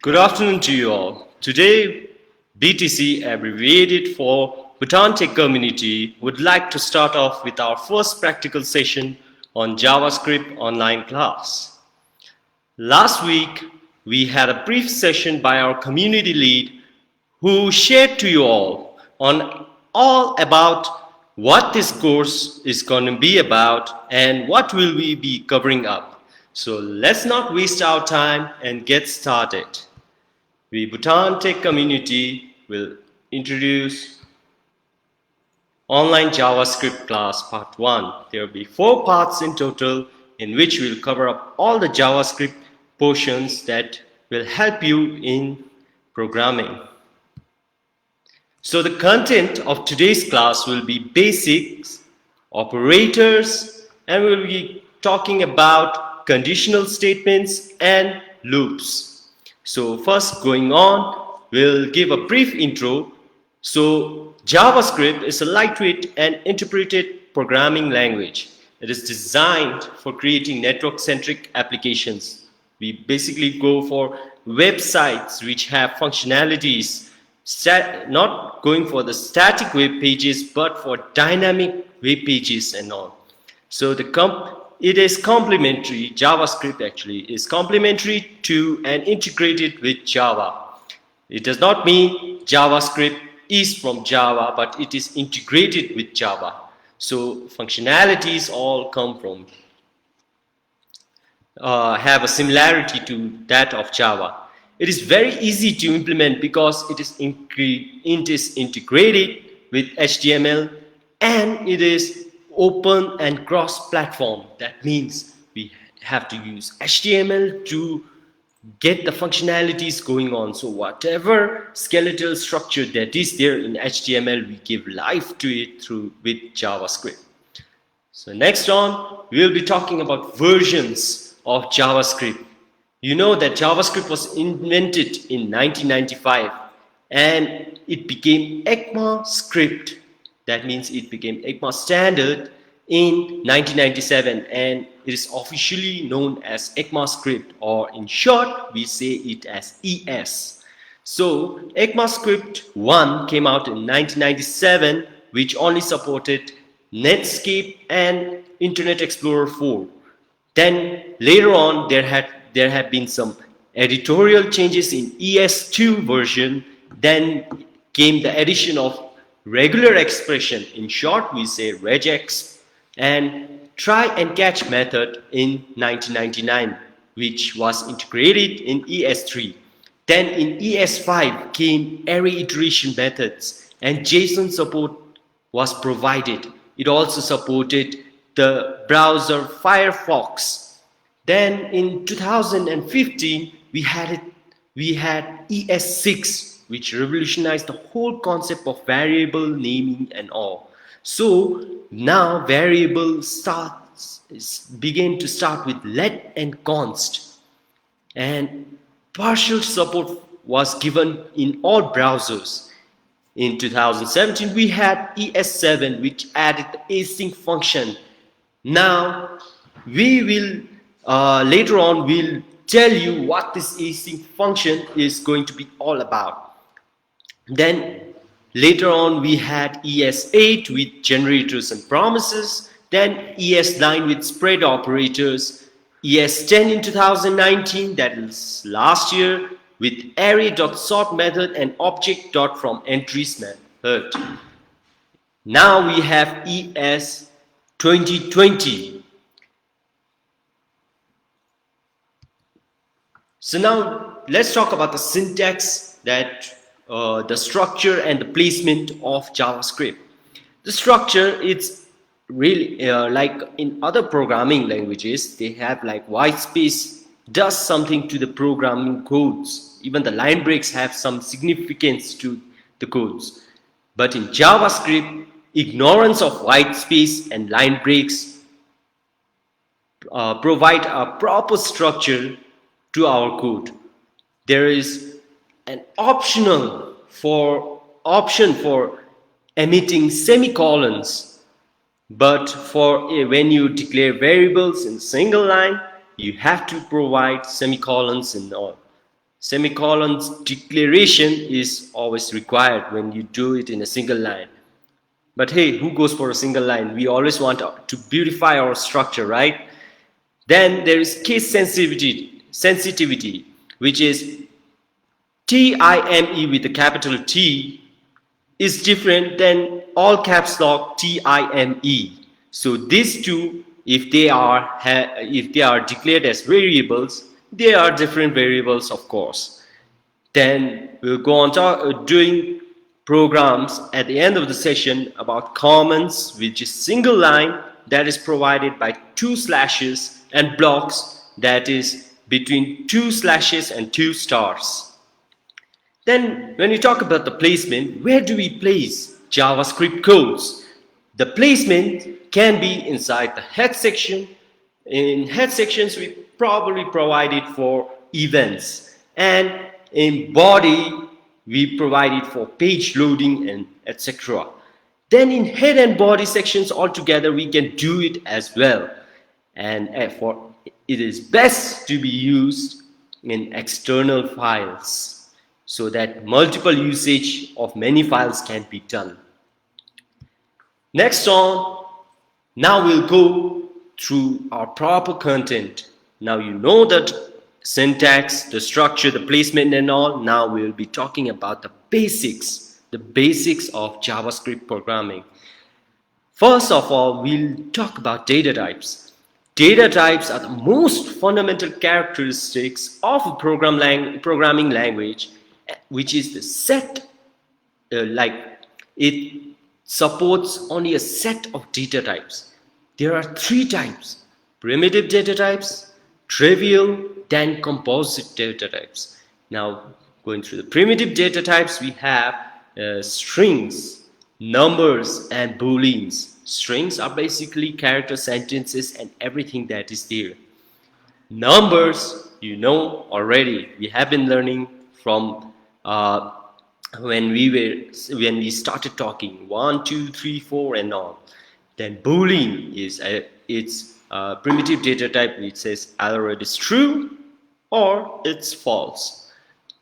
Good afternoon to you all. Today, BTC, abbreviated for Bhutan Tech Community, would like to start off with our first practical session on JavaScript online class. Last week, we had a brief session by our community lead who shared to you all about what this course is going to be about and what will we be covering up. So let's not waste our time and get started. The Bhutan Tech Community will introduce Online JavaScript class part 1. There will be 4 parts in total in which we'll cover up all the JavaScript portions that will help you in programming. So the content of today's class will be basics, operators, and we'll be talking about conditional statements and loops. So first, going on, we'll give a brief intro. So JavaScript is a lightweight and interpreted programming language. It is designed for creating network-centric applications. We basically go for websites which have functionalities, not going for the static web pages, but for dynamic web pages and all. So it is complementary. JavaScript actually is complementary to and integrated with Java. It does not mean JavaScript is from Java, but it is integrated with Java. So functionalities all come from have a similarity to that of Java. It is very easy to implement because it is integrated with HTML and it is open and cross-platform. That means we have to use HTML to get the functionalities going on. So whatever skeletal structure that is there in HTML, we give life to it with JavaScript. So next on, we will be talking about versions of JavaScript. You know that JavaScript was invented in 1995 and it became ECMAScript. That means it became ECMA standard in 1997 and it is officially known as ECMAScript, or in short we say it as ES. So ECMAScript 1 came out in 1997, which only supported Netscape and Internet Explorer 4. Then later on there have been some editorial changes in ES2 version. Then came the addition of regular expression, in short we say regex, and try and catch method in 1999, which was integrated in ES3. Then in ES5 came array iteration methods and JSON support was provided. It also supported the browser Firefox. Then in 2015 we had ES6, which revolutionized the whole concept of variable naming and all. So now variables begin to start with let and const, and partial support was given in all browsers. In 2017 we had ES7, which added the async function. Now we will later on we'll tell you what this async function is going to be all about. Then later on we had ES8 with generators and promises, then ES9 with spread operators, ES10 in 2019, that is last year, with array.sort method and object.fromEntries method. Now we have ES 2020. So now let's talk about the syntax, the structure and the placement of JavaScript. The structure, it's really like in other programming languages, they have like white space does something to the programming codes. Even the line breaks have some significance to the codes. But in JavaScript, ignorance of white space and line breaks provide a proper structure to our code. There is an option for emitting semicolons, but for when you declare variables in single line, you have to provide semicolons and all. Semicolons declaration is always required when you do it in a single line. But hey, who goes for a single line? We always want to beautify our structure, right? Then there is case sensitivity, which is TIME with a capital T is different than all caps lock TIME. So these two, if they are declared as variables, they are different variables, of course. Then we'll go on doing programs at the end of the session about comments, which is single line that is provided by 2 slashes, and blocks that is between 2 slashes and 2 stars. Then when we talk about the placement, where do we place JavaScript codes? The placement can be inside the head section. In head sections, we probably provide it for events, and in body we provide it for page loading and etc. Then in head and body sections altogether we can do it as well, and for it is best to be used in external files so that multiple usage of many files can be done. Next on, now we'll go through our proper content. Now you know that syntax, the structure, the placement and all. Now we'll be talking about the basics of JavaScript programming. First of all, we'll talk about data types. Data types are the most fundamental characteristics of a programming language, which is the set, it supports only a set of data types. There are 3 types: primitive data types, trivial, then composite data types. Now, going through the primitive data types, we have strings, numbers, and booleans. Strings are basically character sentences and everything that is there. Numbers, you know already, we have been learning from when we started talking 1, 2, 3, 4 and all. Then boolean is it's a primitive data type which says either it is true or it's false.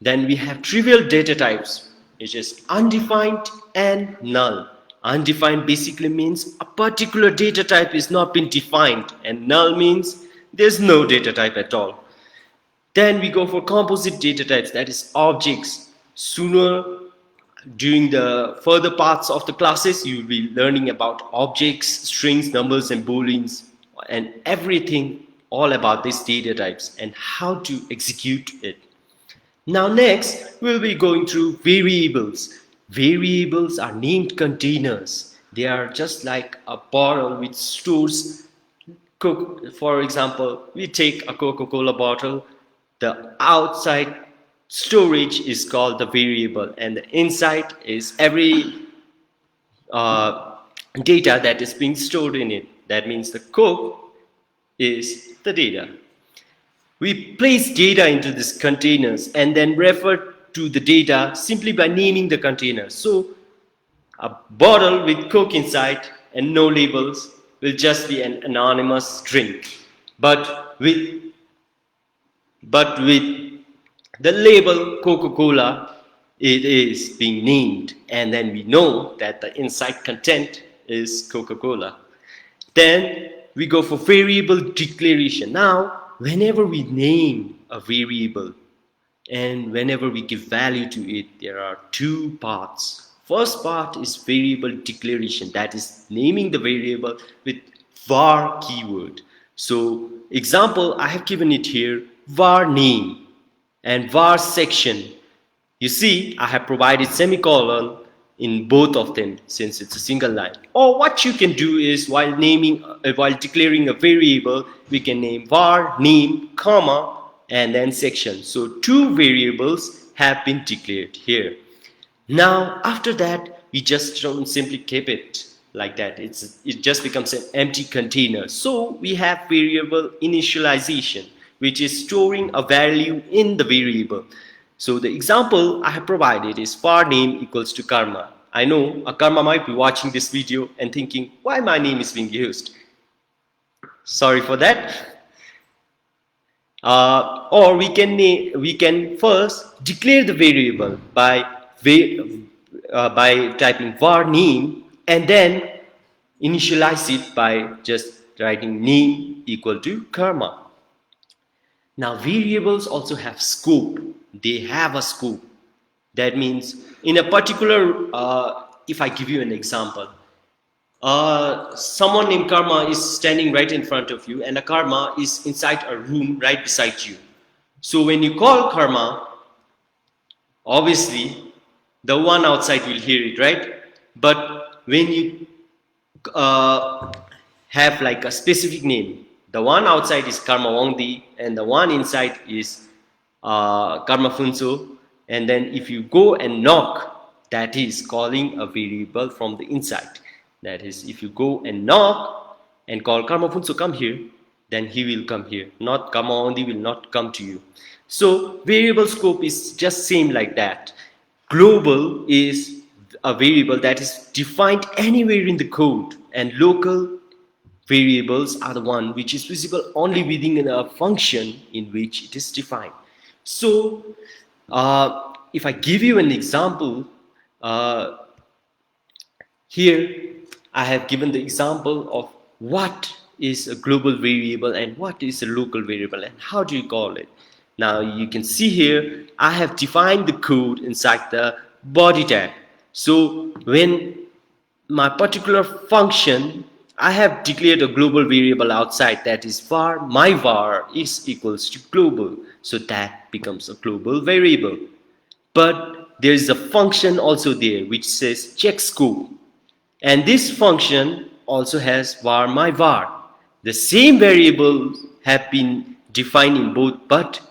Then we have trivial data types, which is undefined and null. Undefined basically means a particular data type is not been defined, and null means there's no data type at all. Then we go for composite data types, that is objects. Sooner, during the further parts of the classes, you will be learning about objects, strings, numbers and booleans and everything all about these data types and how to execute it. Now next, we'll be going through variables. Variables are named containers. They are just like a bottle which stores for example, we take a Coca-Cola bottle. The outside storage is called the variable, and the inside is every data that is being stored in it. That means the Coke is the data. We place data into these containers and then refer to the data simply by naming the container. So a bottle with Coke inside and no labels will just be an anonymous drink. But with the label Coca-Cola, it is being named, and then we know that the inside content is Coca-Cola. Then we go for variable declaration. Now, whenever we name a variable and whenever we give value to it, there are 2 parts. First part is variable declaration, that is naming the variable with var keyword. So example, I have given it here, var name and var section. You see, I have provided semicolon in both of them since it's a single line. Or what you can do is while declaring a variable, we can name var name, comma, and then section. So 2 variables have been declared here. Now after that, we just don't simply keep it like that. It just becomes an empty container. So we have variable initialization, which is storing a value in the variable. So the example I have provided is var name equals to karma. I know a karma might be watching this video and thinking, why my name is being used? Sorry for that. or we can first declare the variable by typing var name and then initialize it by just writing name equal to karma. Now variables also have scope. They have a scope. That means in a particular, if I give you an example, someone named Karma is standing right in front of you and a Karma is inside a room right beside you. So when you call Karma, obviously the one outside will hear it, right? But when you have like a specific name, the one outside is Karma Wongdi and the one inside is Karma Funso, and then if you go and knock, that is calling a variable from the inside. That is, if you go and knock and call Karma Funso come here, then he will come here. Not Karma Wongdi will not come to you. So variable scope is just same like that. Global is a variable that is defined anywhere in the code, and local variables are the one which is visible only within a function in which it is defined. So if I give you an example, here I have given the example of what is a global variable and what is a local variable and how do you call it. Now you can see here I have defined the code inside the body tag. So when my particular function, I have declared a global variable outside, that is var, my var is equals to global, so that becomes a global variable. But there is a function also there which says check scope, and this function also has var my var. The same variables have been defined in both, but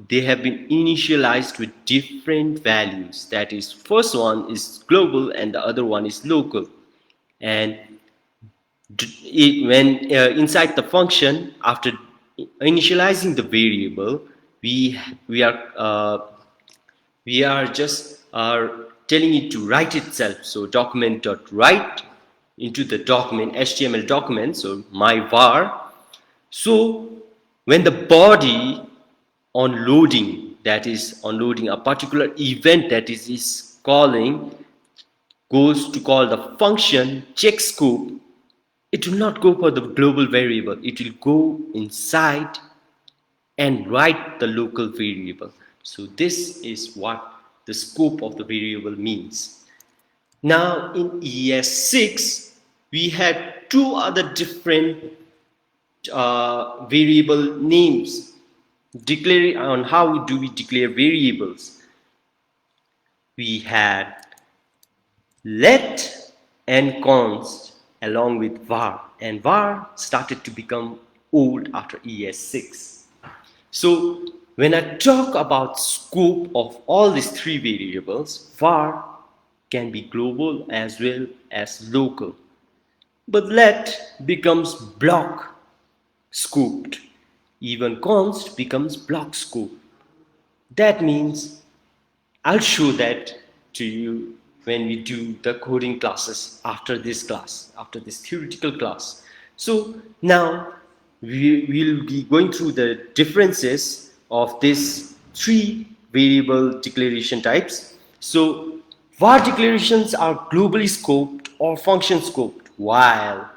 they have been initialized with different values. That is, first one is global and the other one is local. And when inside the function, after initializing the variable, we are just telling it to write itself. So document.write into the document, HTML document, so my var. So when the body on loading, that is on loading a particular event that is calling, goes to call the function check scope, it will not go for the global variable, it will go inside and write the local variable. So this is what the scope of the variable means. Now in ES6 we had two other different variable names. Declare on how do we declare variables. We had let and const along with var, and var started to become old after ES6. So when I talk about scope of all these three variables, var can be global as well as local, but let becomes block scoped. Even const becomes block scope. That means I'll show that to you when we do the coding classes after this class, after this theoretical class. So now we will be going through the differences of these three variable declaration types. So var declarations are globally scoped or function scoped, while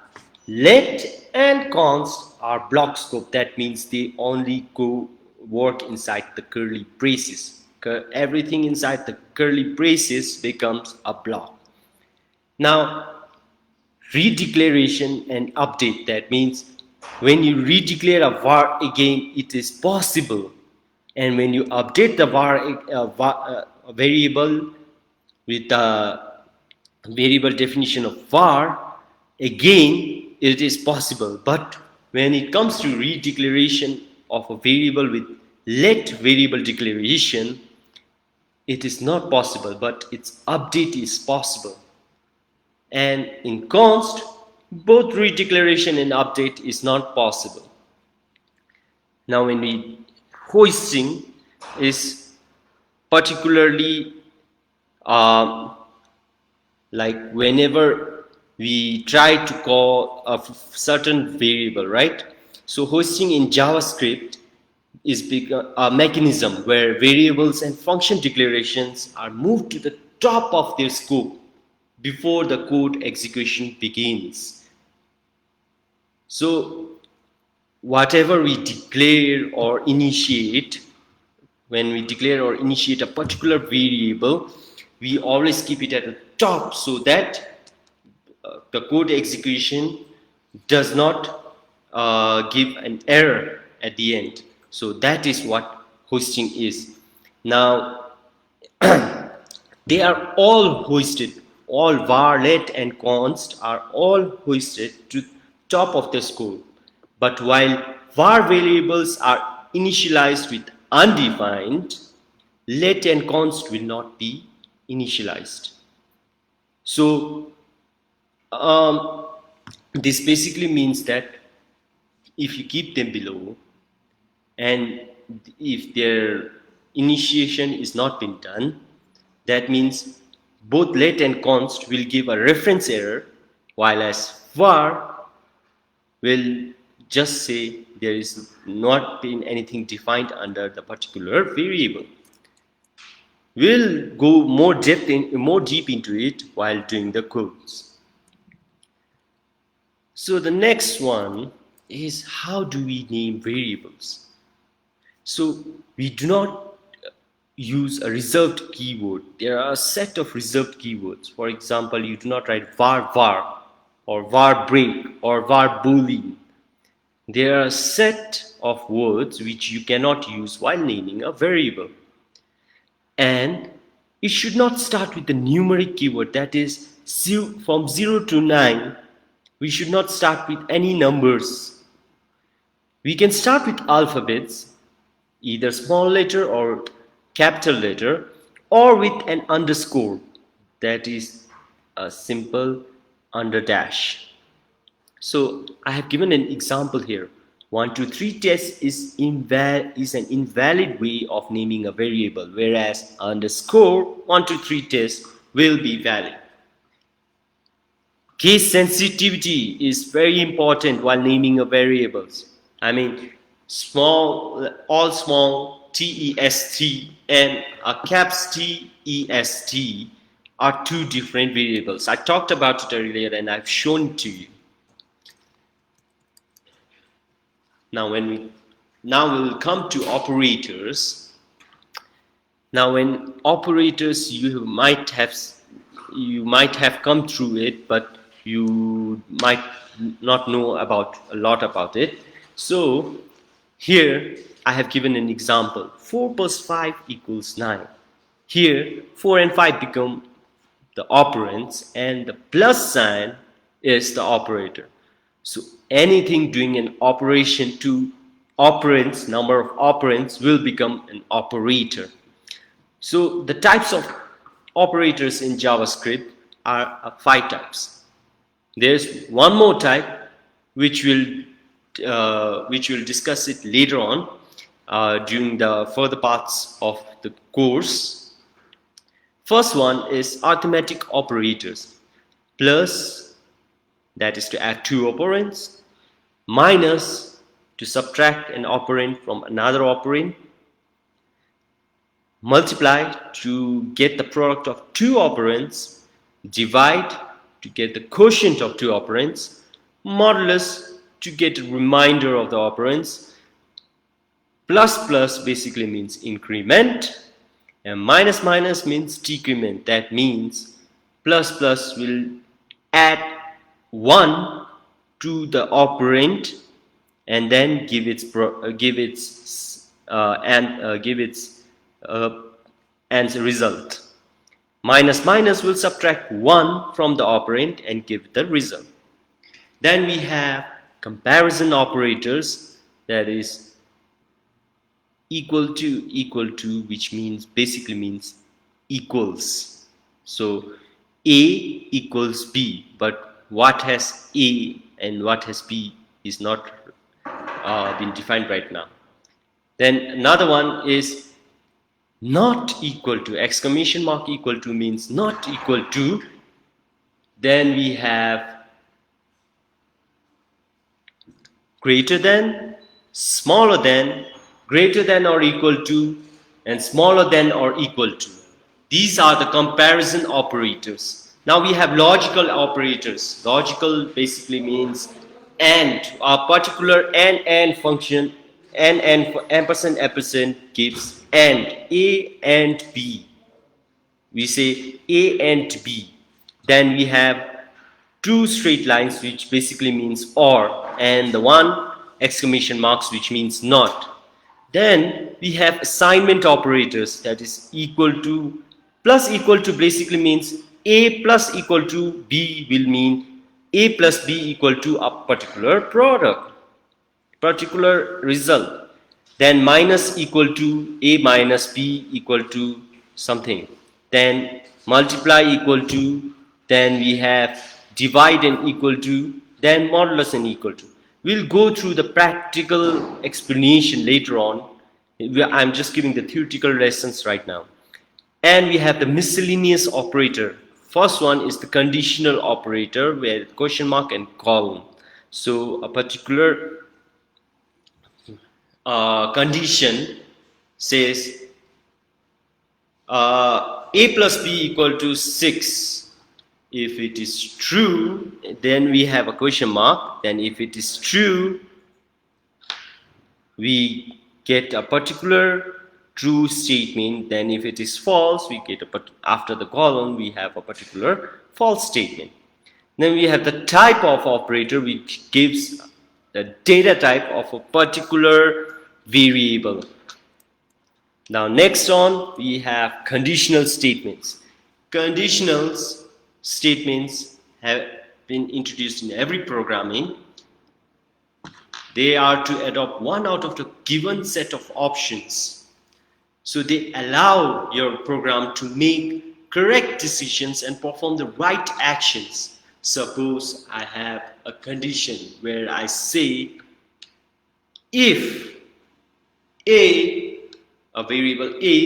let and const are block scope. That means they only go work inside the curly braces. Everything inside the curly braces becomes a block. Now redeclaration and update, that means when you redeclare a var again, it is possible, and when you update the var variable with the variable definition of var again, it is possible. But when it comes to redeclaration of a variable with let variable declaration, it is not possible, but its update is possible. And in const, both redeclaration and update is not possible. Now when we hoisting is particularly like whenever we try to call a certain variable, right? So hoisting in JavaScript a mechanism where variables and function declarations are moved to the top of their scope before the code execution begins. So whatever we declare or initiate, when we declare or initiate a particular variable, we always keep it at the top so that the code execution does not give an error at the end. So that is what hosting is. Now they are all hoisted, all var, let and const are all hoisted to top of the scope. But while var variables are initialized with undefined, let and const will not be initialized. So this basically means that if you keep them below and if their initiation is not been done, that means both let and const will give a reference error, while as var will just say there is not been anything defined under the particular variable. We'll go more deep into it while doing the codes. So the next one is, how do we name variables? So we do not use a reserved keyword. There are a set of reserved keywords. For example, you do not write var var or var break or var boolean. There are a set of words which you cannot use while naming a variable. And it should not start with the numeric keyword, that is from 0 to 9. We should not start with any numbers. We can start with alphabets, either small letter or capital letter, or with an underscore, that is a simple under dash. So I have given an example here. 1, 2, 3 test is an invalid way of naming a variable, whereas underscore 1, 2, 3 test will be valid. Case sensitivity is very important while naming a variables. I mean, all small test and a caps test are two different variables. I talked about it earlier and I've shown it to you. Now we'll come to operators. Now when operators, you might have come through it, but you might not know a lot about it. So here I have given an example. 4 plus 5 equals 9. Here 4 and 5 become the operands and the plus sign is the operator. So anything doing an operation to operands, number of operands, will become an operator. So the types of operators in JavaScript are 5 types. There's one more type which we'll discuss it later on during the further parts of the course. First one is arithmetic operators. Plus, that is to add 2 operands. Minus, to subtract an operand from another operand. Multiply, to get the product of 2 operands. Divide, to get the quotient of 2 operands. Modulus, to get a remainder of the operands. Plus plus basically means increment. And minus minus means decrement. That means plus plus will add 1 to the operand and then give its answer result. Minus minus will subtract 1 from the operand and give the result. Then we have comparison operators, that is equal to, which basically means equals. So A equals B, but what has A and what has B is not been defined right now. Then another one is not equal to. Exclamation mark equal to means not equal to. Then we have greater than, smaller than, greater than or equal to, and smaller than or equal to. These are the comparison operators. Now we have logical operators. Logical basically means and. A particular and function, and for ampersand gives and, A and B. We say A and B. Then we have two straight lines, which basically means or, and the one exclamation marks, which means not. Then we have assignment operators, that is equal to, plus equal to basically means A plus equal to B will mean A plus B equal to a particular product, particular result. Then minus equal to A minus B equal to something. Then multiply equal to, then we have divide and equal to, then modulus and equal to. We'll go through the practical explanation later on. I'm just giving the theoretical lessons right now. And we have the miscellaneous operator. First one is the conditional operator, where question mark and colon. So a particular condition says A plus B equal to 6. If it is true, then we have a question mark. Then if it is true, we get a particular true statement. Then if it is false, we get after the colon we have a particular false statement. Then we have the type of operator, which gives the data type of a particular variable. Now next on we have conditional statements. Conditional statements have been introduced in every programming. They are to adopt one out of the given set of options. So they allow your program to make correct decisions and perform the right actions. Suppose I have a condition where I say if a variable a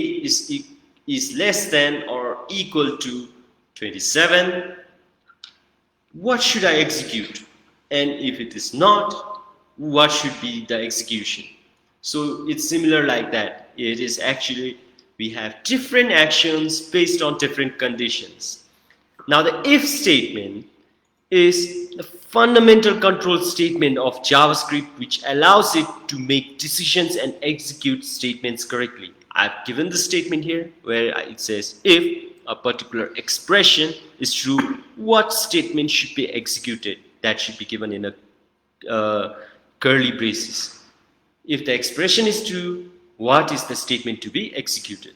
is less than or equal to 27, what should I execute? And if it is not, what should be the execution? So it's similar like that. It is actually, we have different actions based on different conditions. Now the if statement is the fundamental control statement of JavaScript, which allows it to make decisions and execute statements correctly. I've given the statement here where it says if a particular expression is true, what statement should be executed? That should be given in a curly braces. If the expression is true, what is the statement to be executed?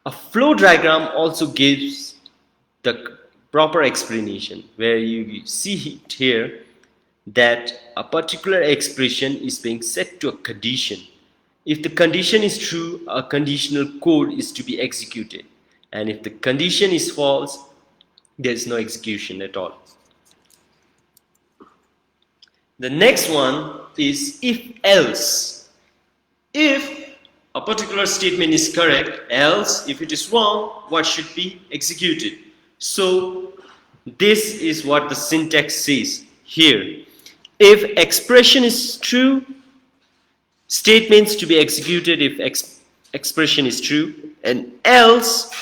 A flow diagram also gives the proper explanation, where you see it here that a particular expression is being set to a condition. If the condition is true, a conditional code is to be executed, and if the condition is false, there is no execution at all. The next one is if else. If a particular statement is correct, else if it is wrong, what should be executed? So this is what the syntax says here. If expression is true, statements to be executed if expression is true, and else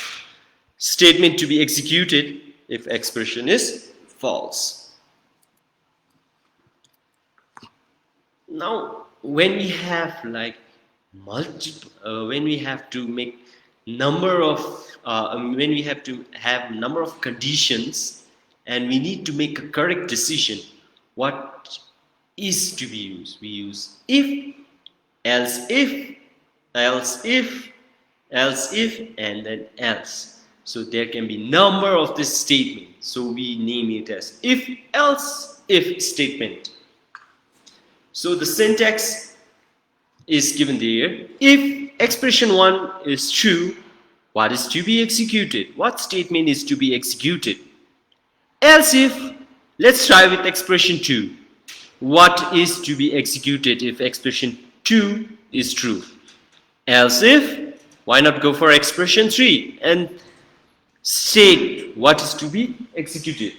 statement to be executed if expression is false. Now when we have like when we have to make number of when we have to have number of conditions and we need to make a correct decision, what is to be used? We use if, else if, else if, else if, and then else. So there can be number of this statement, so we name it as if else if statement. So the syntax is given there. If expression 1 is true, what is to be executed? What statement is to be executed? Else if, let's try with expression 2. What is to be executed if expression 2 is true? Else if, why not go for expression 3 and state what is to be executed?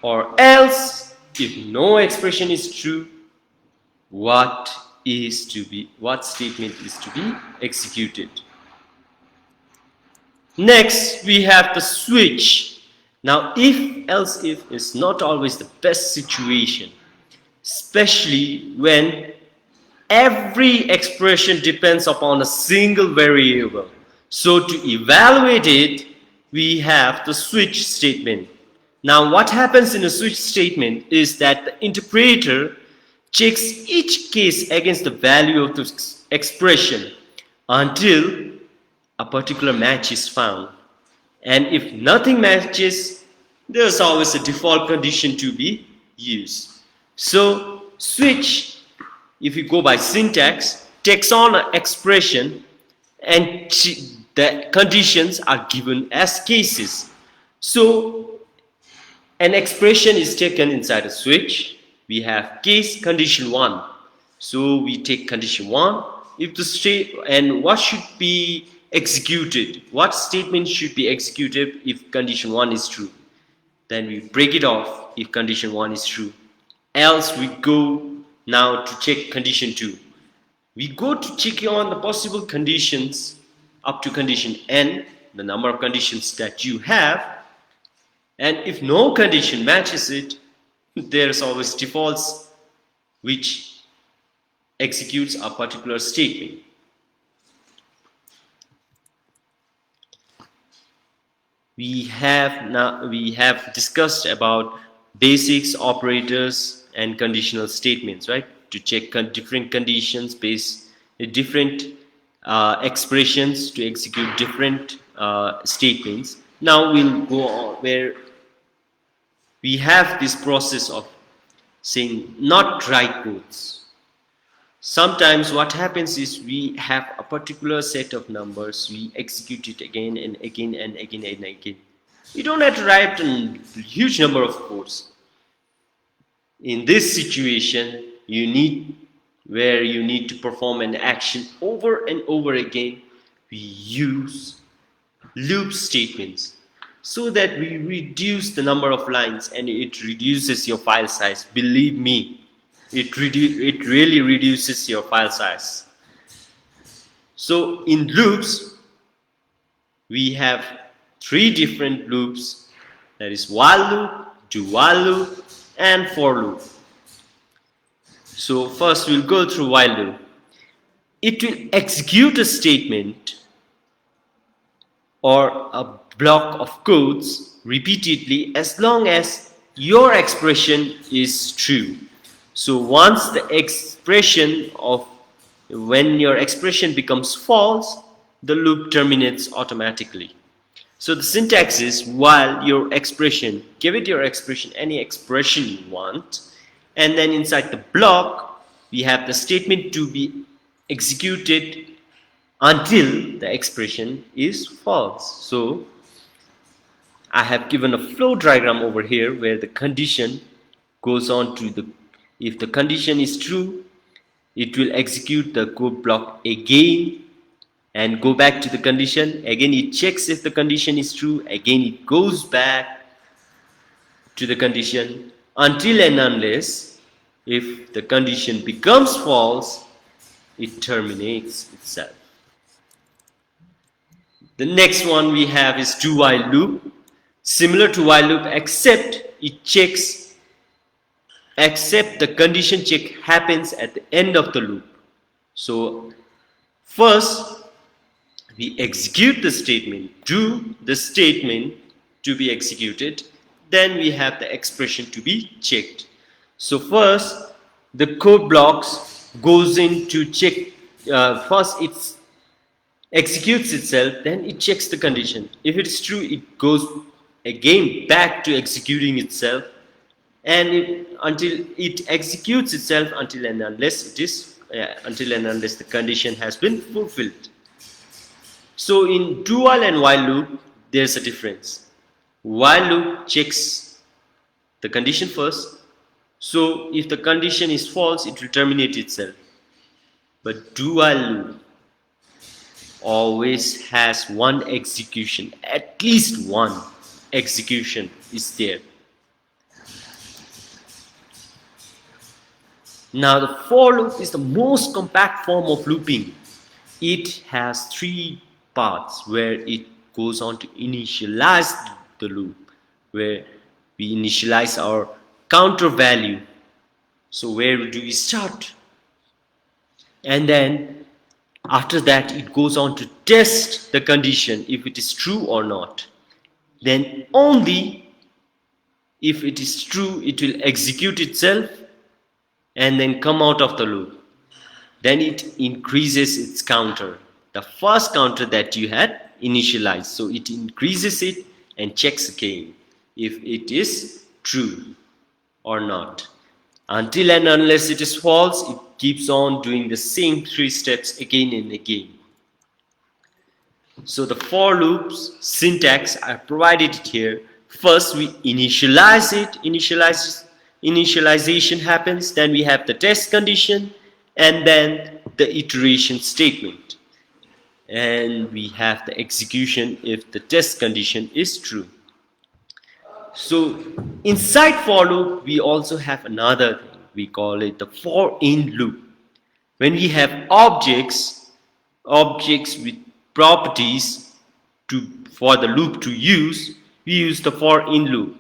or else if no expression is true, what statement is to be executed. Next, we have the switch. Now, if else if is not always the best situation, especially when every expression depends upon a single variable. So to evaluate it, we have the switch statement. Now, what happens in a switch statement is that the interpreter checks each case against the value of the expression until a particular match is found. And if nothing matches, there's always a default condition to be used. So switch, if you go by syntax, takes on an expression and the conditions are given as cases. So an expression is taken inside a switch. We have case condition 1. So we take condition 1. If the state and what should be executed, what statement should be executed if condition 1 is true, then we break it off if condition 1 is true. Else we go now to check condition 2. We go to check on the possible conditions up to condition n, the number of conditions that you have, and if no condition matches it, there's always defaults which executes a particular statement. We have discussed about basics, operators, and conditional statements, right? To check different conditions based different expressions to execute different statements. Now we'll go on where we have this process of saying not try codes. Sometimes what happens is we have a particular set of numbers, we execute it again and again and again and again. You don't have to write a huge number of codes. In this situation, you need to perform an action over and over again, we use loop statements so that we reduce the number of lines and it reduces your file size. Believe me, it really reduces your file size. So in loops, we have 3 different loops, that is while loop, do while loop, and for loop. So first we'll go through while loop. It will execute a statement or a block of codes repeatedly as long as your expression is true. So once the expression of when your expression becomes false, the loop terminates automatically. So the syntax is while your expression, give it your expression, any expression you want, and then inside the block we have the statement to be executed until the expression is false. So I have given a flow diagram over here where the condition goes on to the, if the condition is true, it will execute the code block again and go back to the condition. Again it checks if the condition is true, again it goes back to the condition until and unless if the condition becomes false, it terminates itself. The next one we have is do while loop, similar to while loop except it checks, except the condition check happens at the end of the loop. So first we execute the statement, do the statement to be executed, then we have the expression to be checked. So first the code blocks goes in to check, first it executes itself, then it checks the condition. If it's true, it goes again back to executing itself, and until it executes itself until and unless it is the condition has been fulfilled. So in do while and while loop there's a difference. While loop checks the condition first, so if the condition is false it will terminate itself, but do while loop always has one execution, at least one execution is there. Now the for loop is the most compact form of looping. It has three parts where it goes on to initialize the loop, where we initialize our counter value. So where do we start? And then after that it goes on to test the condition if it is true or not. Then only if it is true it will execute itself and then come out of the loop. Then it increases its counter, the first counter that you had initialized. So it increases it and checks again if it is true or not. Until and unless it is false, it keeps on doing the same three steps again and again. So the for loops syntax, I provided it here. First we initialize it, initialization happens, then we have the test condition, and then the iteration statement, and we have the execution if the test condition is true. So inside for loop we also have another thing, we call it the for in loop. When we have objects with properties for the loop to use, we use the for in loop.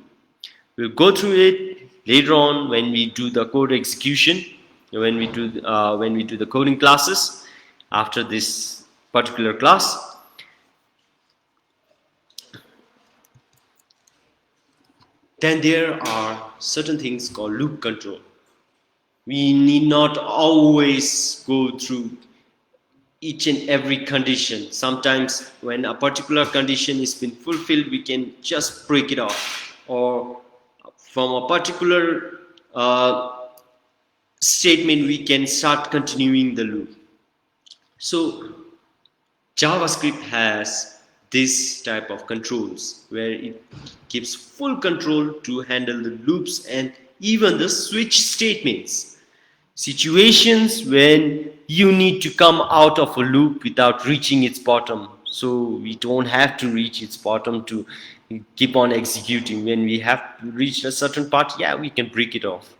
We'll go through it later on when we do the code execution, when we do the coding classes after this particular class. Then there are certain things called loop control. We need not always go through each and every condition. Sometimes when a particular condition is been fulfilled, we can just break it off, or from a particular statement we can start continuing the loop. So JavaScript has this type of controls where it gives full control to handle the loops and even the switch statements. Situations when you need to come out of a loop without reaching its bottom. So we don't have to reach its bottom to keep on executing. When we have reached a certain part, yeah, we can break it off.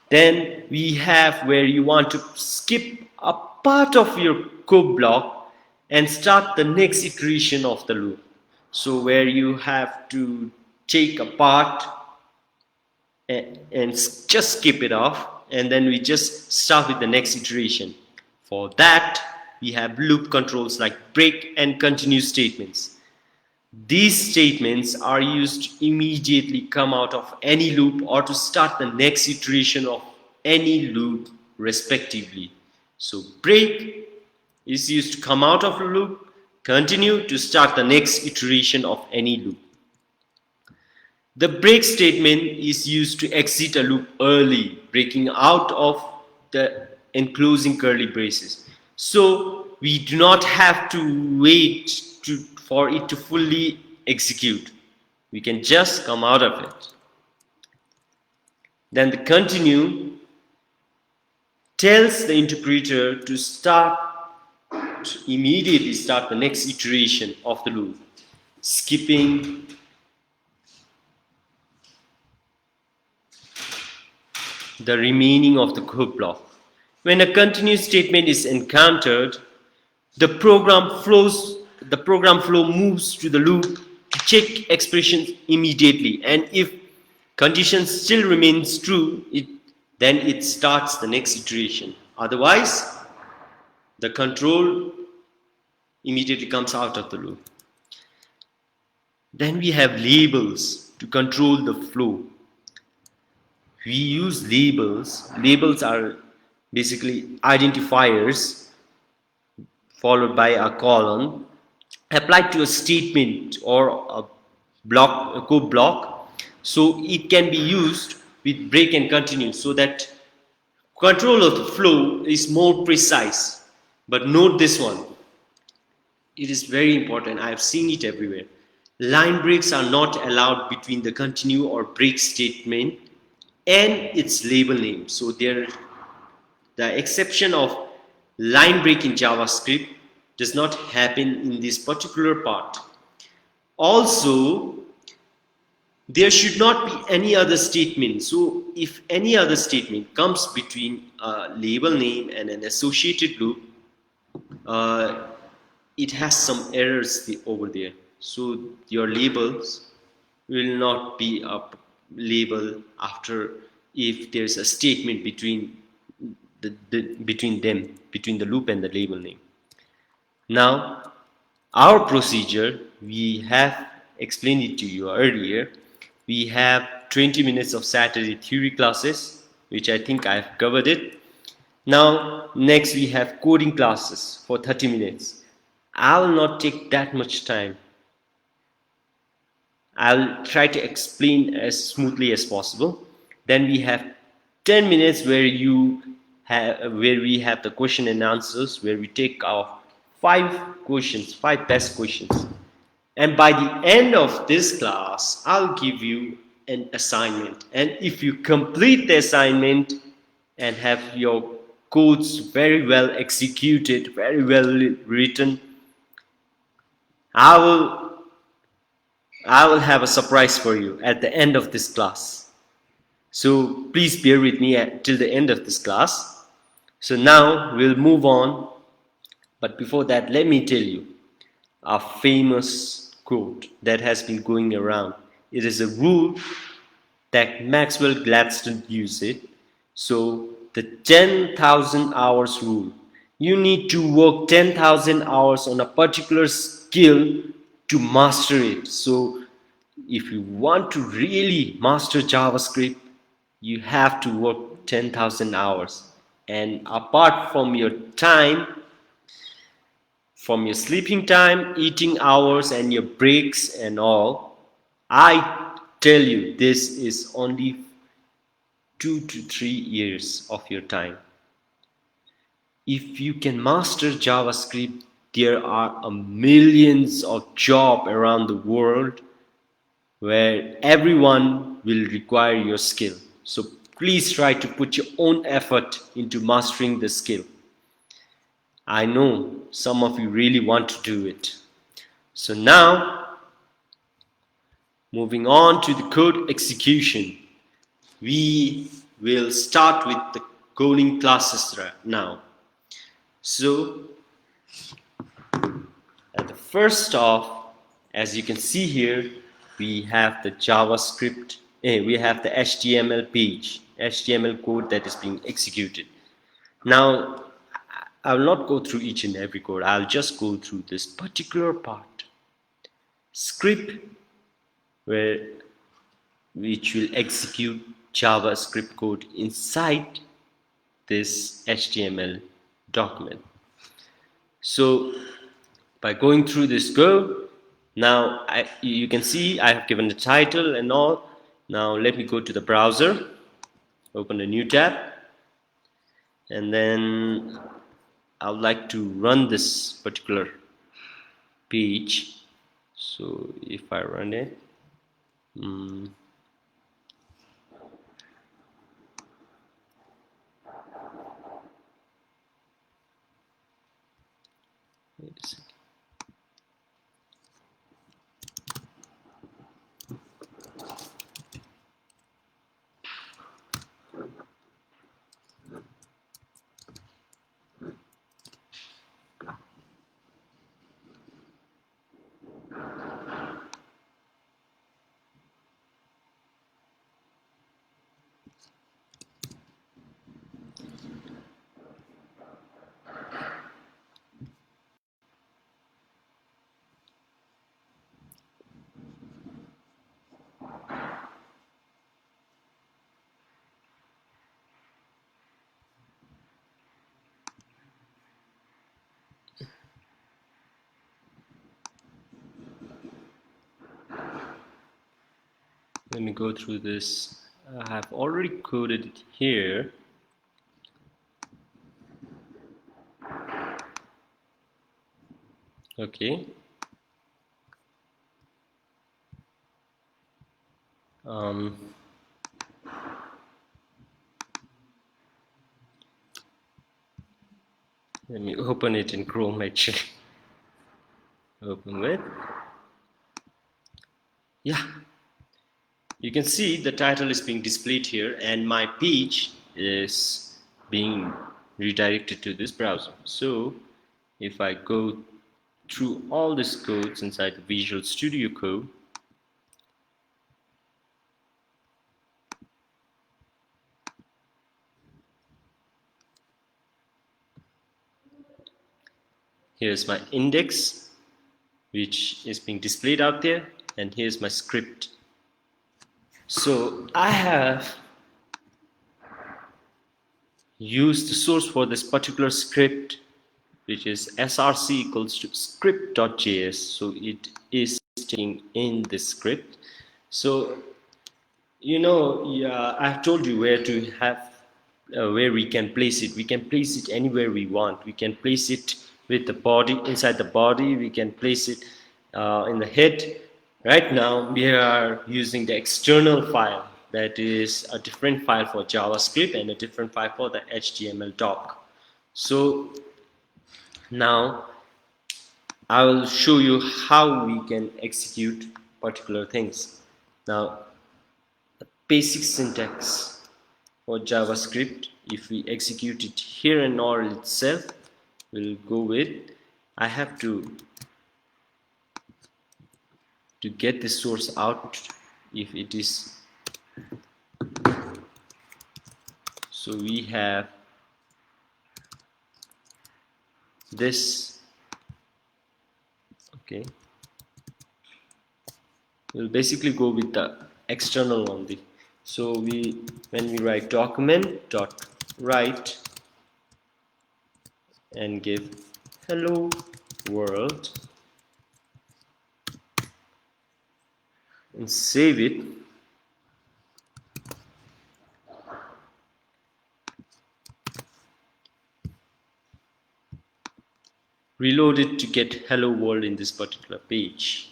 Then we have where you want to skip a part of your code block and start the next iteration of the loop. So where you have to take a part and just skip it off, and then we just start with the next iteration. For that, we have loop controls like break and continue statements. These statements are used to immediately come out of any loop or to start the next iteration of any loop respectively. So break is used to come out of a loop, continue to start the next iteration of any loop. The break statement is used to exit a loop early, breaking out of the enclosing curly braces. So we do not have to wait for it to fully execute. We can just come out of it. Then the continue tells the interpreter to immediately start the next iteration of the loop, skipping the remaining of the code block. When a continue statement is encountered, the program flow moves to the loop to check expressions immediately, and if condition still remains true, then it starts the next iteration. Otherwise, the control immediately comes out of the loop. Then we have labels to control the flow. We use labels. Labels are basically identifiers followed by a colon applied to a statement or a code block. So it can be used with break and continue so that control of the flow is more precise. But note this one. It is very important. I have seen it everywhere. Line breaks are not allowed between the continue or break statement and its label name. So the exception of line break in JavaScript does not happen in this particular part. Also, there should not be any other statement. So if any other statement comes between a label name and an associated loop, uh, it has some errors over there. So your labels will not be a label after if there's a statement between between the loop and the label name. Now, our procedure, we have explained it to you earlier. We have 20 minutes of Saturday theory classes, which I think I've covered it. Now, next we have coding classes for 30 minutes. I'll not take that much time. I'll try to explain as smoothly as possible. Then we have 10 minutes where we have the question and answers, where we take our five best questions. And by the end of this class, I'll give you an assignment. And if you complete the assignment and have your codes very well executed, very well written, I will I will have a surprise for you at the end of this class. So please bear with me till the end of this class. So now we'll move on. But before that, let me tell you a famous quote that has been going around. It is a rule that Maxwell Gladstone used it. So the 10,000 hours rule. You need to work 10,000 hours on a particular skill to master it. So if you want to really master JavaScript, you have to work 10,000 hours. And apart from your time, from your sleeping time, eating hours, and your breaks and all, I tell you, this is only 2 to 3 years of your time. If you can master JavaScript, there are millions of jobs around the world where everyone will require your skill. So please try to put your own effort into mastering the skill. I know some of you really want to do it. So now, moving on to the code execution. We will start with the coding classes now. So, at the first off, as you can see here, we have the JavaScript, we have the HTML page, HTML code that is being executed. Now, I will not go through each and every code. I'll just go through this particular part. Script, which will execute JavaScript code inside this HTML document. So by going through this code, now you can see I have given the title and all. Now let me go to the browser, open a new tab, and then I would like to run this particular page. So if I run it, wait a second. Let me go through this. I have already coded it here. Okay. Let me open it in Chrome actually. Open with. Yeah. you can see the title is being displayed here and my page is being redirected to this browser. So if I go through all these codes inside the Visual Studio Code, here's my index which is being displayed out there, and here's my script. So I have used the source for this particular script, which is src equals to script.js. So it is taking in this script. So yeah, I've told you where to have where we can place it. We can place it anywhere we want. We can place it with the body, inside the body. We can place it in the head. Right now we are using the external file, that is a different file for JavaScript and a different file for the HTML doc. So now I will show you how we can execute particular things. Now, the basic syntax for JavaScript, if we execute it here in OR itself, we'll go with, I have to get the source out if it is, so we have this, okay, we'll basically go with the external only. So when we write document dot write and give hello world and save it, reload it to get hello world in this particular page.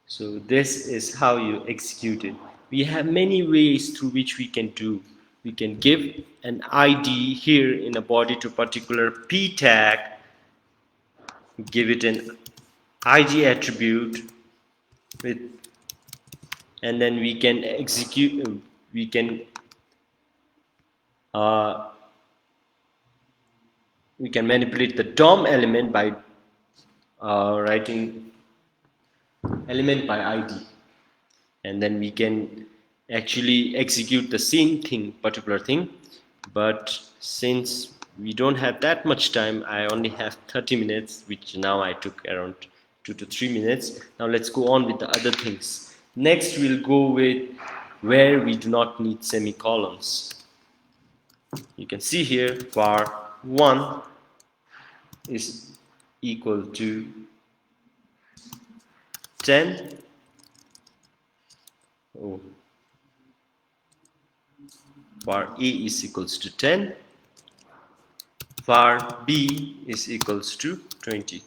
So this is how you execute it. We have many ways through which we can do. We can give an ID here in a body to particular p tag, give it an ID attribute with, and then we can execute, we can manipulate the DOM element by writing element by ID, and then we can actually execute the same thing, particular thing. But since we don't have that much time, I only have 30 minutes, which now I took around 2 to 3 minutes. Now let's go on with the other things. Next we'll go with where we do not need semicolons. You can see here var1 is equal to 10. Var A is equals to 10, var B is equals to 20.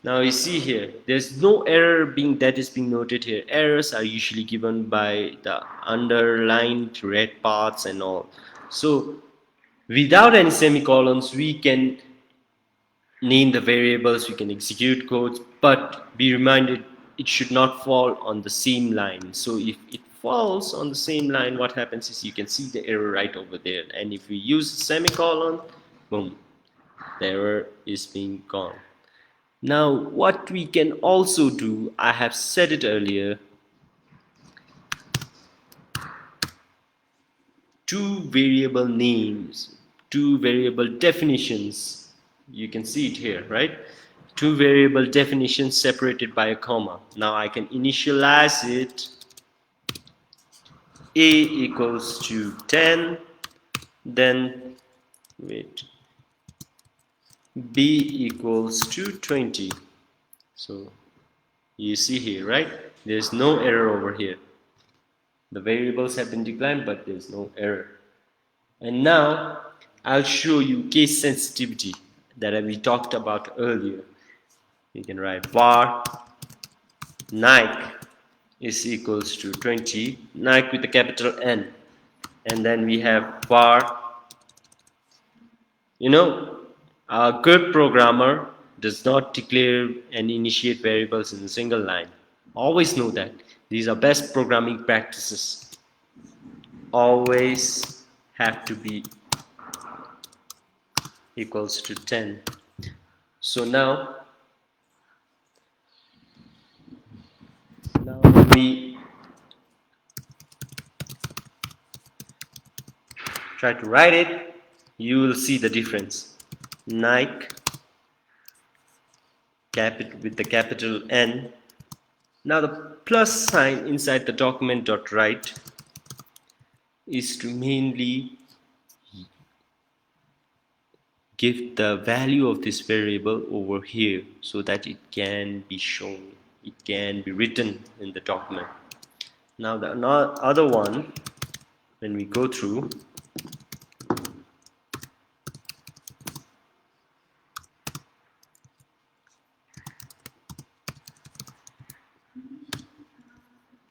Now you see here, there's no error that is being noted here. Errors are usually given by the underlined red parts and all. So without any semicolons, we can name the variables, we can execute codes, but be reminded it should not fall on the same line. So if it falls on the same line, what happens is you can see the error right over there. And if we use a semicolon, boom, the error is being gone. Now what we can also do, I have said it earlier, two variable names, two variable definitions. You can see it here, right? Two variable definitions separated by a comma. Now I can initialize it. A equals to 10, then wait, B equals to 20. So you see here, right? There's no error over here. The variables have been declined, but there's no error. And now I'll show you case sensitivity that we talked about earlier. You can write var Nike is equals to 20, Nike with a capital N, and then we have var. A good programmer does not declare and initiate variables in a single line. Always know that These are best programming practices. Always have to be equals to 10. So now when we try to write it, you will see the difference. Nike with the capital N. Now the plus sign inside the document dot write is to mainly give the value of this variable over here so that it can be shown, it can be written in the document. Now the other one, when we go through,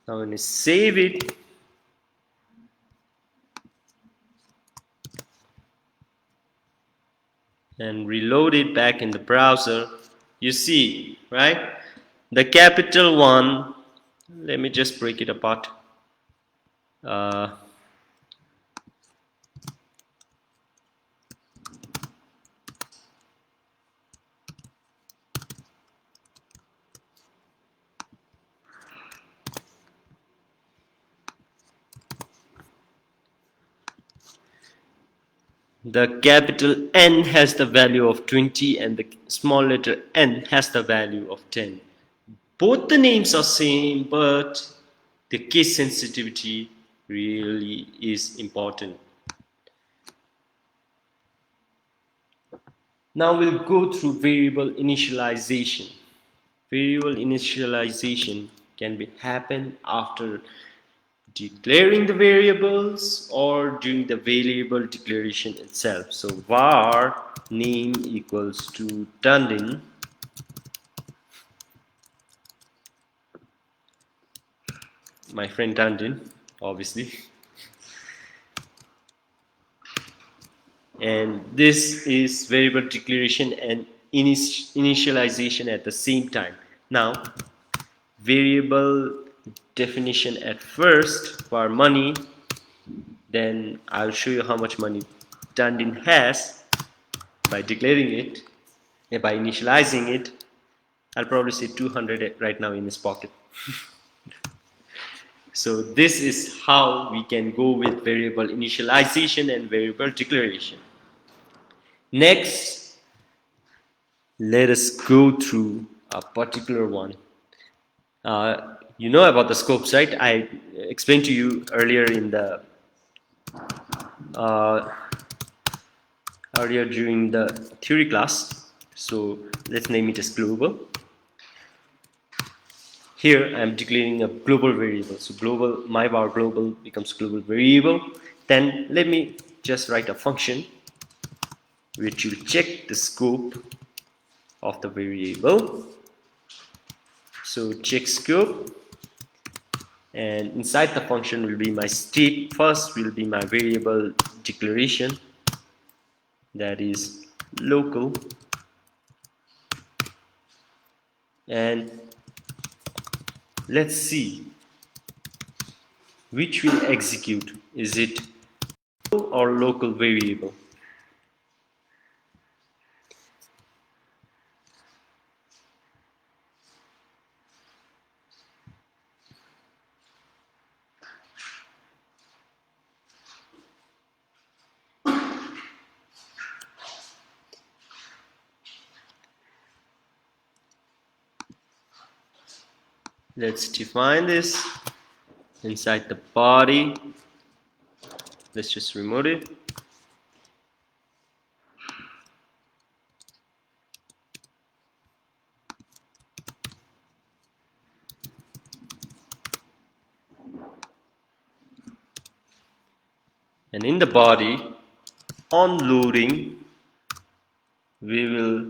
now when we save it, and reload it back in the browser, you see, right? The capital one, let me just break it apart. The capital N has the value of 20 and the small letter n has the value of 10. Both the names are same, but the case sensitivity really is important. Now we'll go through variable initialization. Variable initialization can happen after declaring the variables or during the variable declaration itself. So var name equals to Dundin, my friend Dundin, obviously, and this is variable declaration and initialization at the same time. Now variable definition at first for money, then I'll show you how much money Dundin has by declaring it, and by initializing it. I'll probably say 200 right now in his pocket. So this is how we can go with variable initialization and variable declaration. Next, let us go through a particular one. You know about the scopes, right? I explained to you earlier in the earlier during the theory class. So let's name it as global. Here I am declaring a global variable. So global, my var global becomes global variable. Then let me just write a function which will check the scope of the variable. So check scope, and inside the function will be my state. First will be my variable declaration, that is local, and let's see which will execute. Is it global or local variable? Let's define this inside the body. Let's just remove it. And in the body, on loading, we will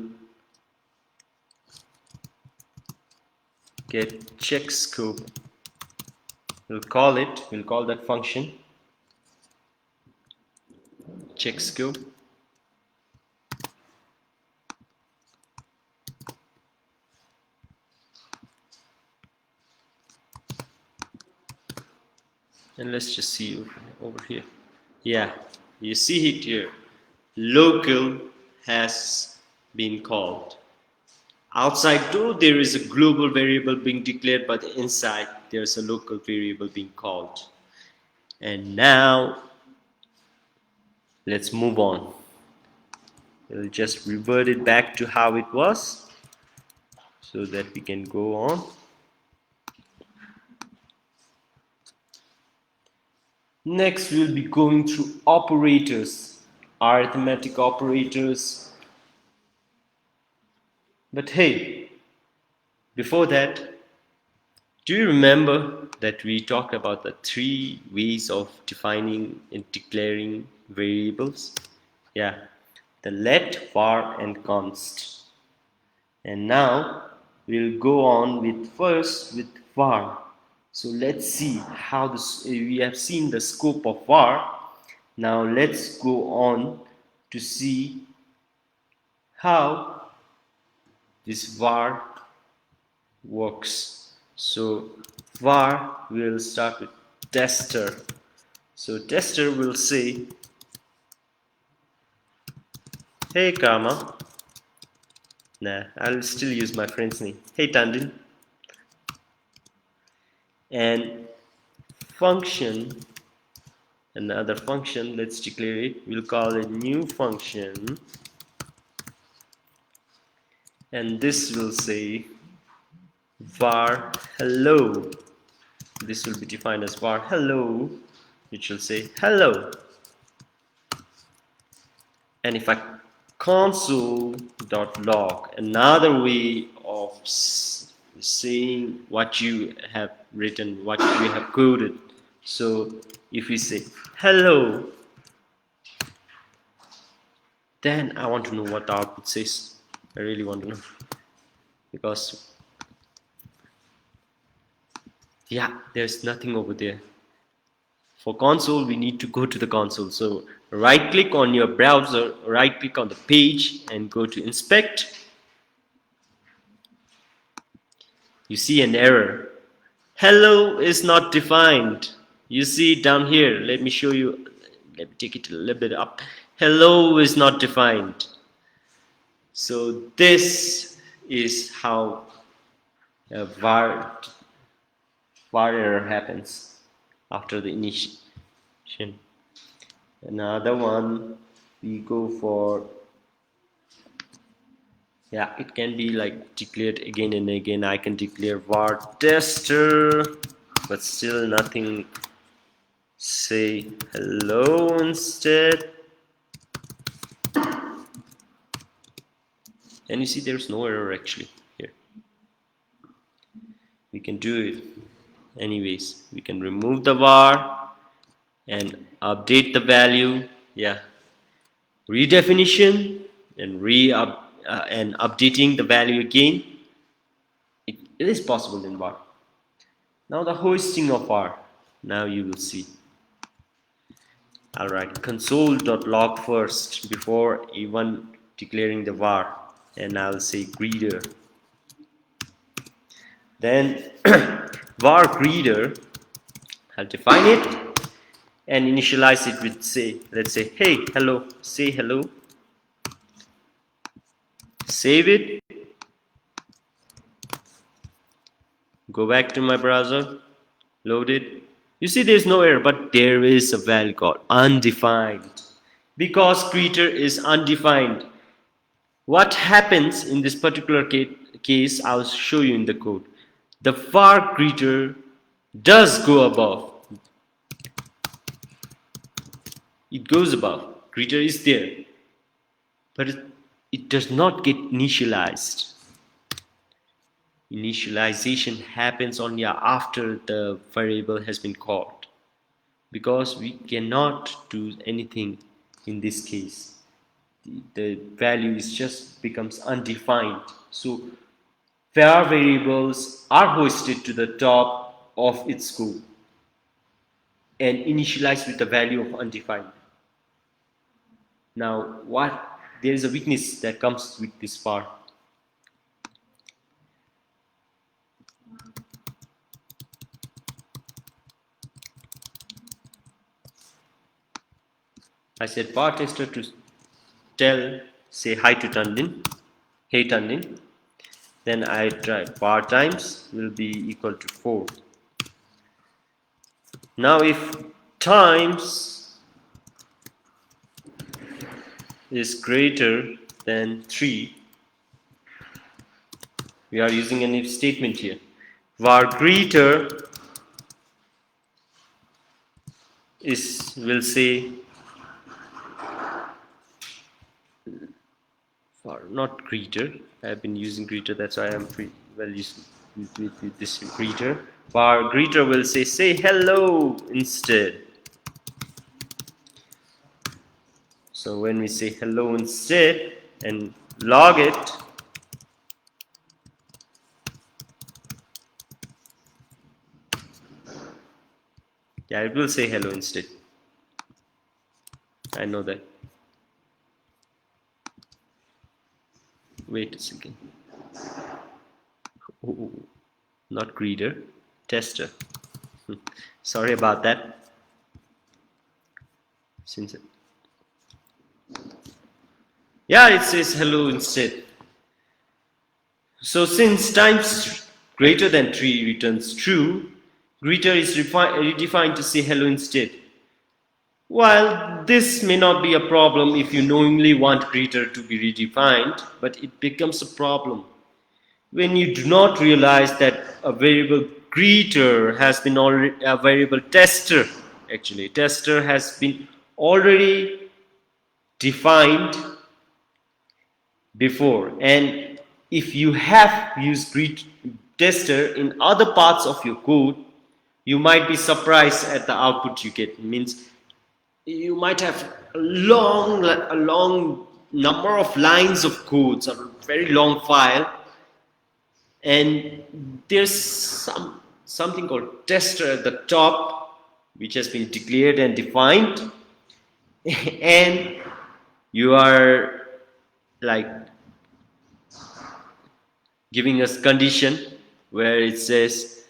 get check scope. We'll call that function check scope. And let's just see over here. Yeah, you see it here. Local has been called. Outside though there is a global variable being declared, but inside there's a local variable being called. And now let's move on. We'll just revert it back to how it was so that we can go on. Next we'll be going through operators, arithmetic operators. But hey, before that, do you remember that we talked about the 3 ways of defining and declaring variables? Yeah, the let, var, and const. And now we'll go on with first with var. So let's see how this. We have seen the scope of var. Now let's go on to see how this var works. So var will start with tester. So tester will say, hey Karma. Nah, I'll still use my friend's name. Hey Tandin. And function, another function, let's declare it. We'll call it new function. And this will say var hello. This will be defined as var hello, which will say hello. And if I console.log, another way of saying what you have written, what you have coded. So if we say hello, then I want to know what the output says. I really want to know, because yeah, there's nothing over there. For console, we need to go to the console. So right click on your browser, right click on the page and go to inspect. You see an error. Hello is not defined. You see it down here. Let me show you. Let me take it a little bit up. Hello is not defined. So this is how a var error happens after the initiation. Another one, we go for, yeah, it can be like declared again and again. I can declare var tester, but still nothing. Say hello instead. And you see there's no error actually here. We can do it anyways. We can remove the var and update the value. Yeah, redefinition and and updating the value again. It is possible in var. Now the hosting of var. Now you will see. Alright, console.log first before even declaring the var, and I'll say greeter. Then var greeter, I'll define it and initialize it with, say, let's say hey hello, say hello, save it, go back to my browser, load it. You see there's no error, but there is a value called undefined. Because greeter is undefined, what happens in this particular case, I'll show you in the code. The var greeter does go above. It goes above. Greeter is there, but it does not get initialized. Initialization happens only after the variable has been called, because we cannot do anything in this case. The value is just becomes undefined. So var variables are hoisted to the top of its scope and initialized with the value of undefined. Now there is a weakness that comes with this var. I said bar tester to tell, say hi to Tandin, hey Tandin. Then I try bar times will be equal to 4. Now if times is greater than 3, we are using an if statement here. Var greater is will say var not greater. I have been using greater, that's why I'm well used with this greater. Var greater will say hello instead. So when we say hello instead and log it, yeah, it will say hello instead. I know that. Wait a second. Oh, not greeter, tester. Sorry about that. Since yeah, it says hello instead. So since times greater than 3 returns true, greeter is redefined to say hello instead. While this may not be a problem if you knowingly want greeter to be redefined, but it becomes a problem when you do not realize that a variable greeter has been already a variable tester. Actually, tester has been already defined before, and if you have used greet tester in other parts of your code, you might be surprised at the output you get. It means you might have a long number of lines of codes, a very long file, and there's something called tester at the top, which has been declared and defined, and you are like giving us condition where it says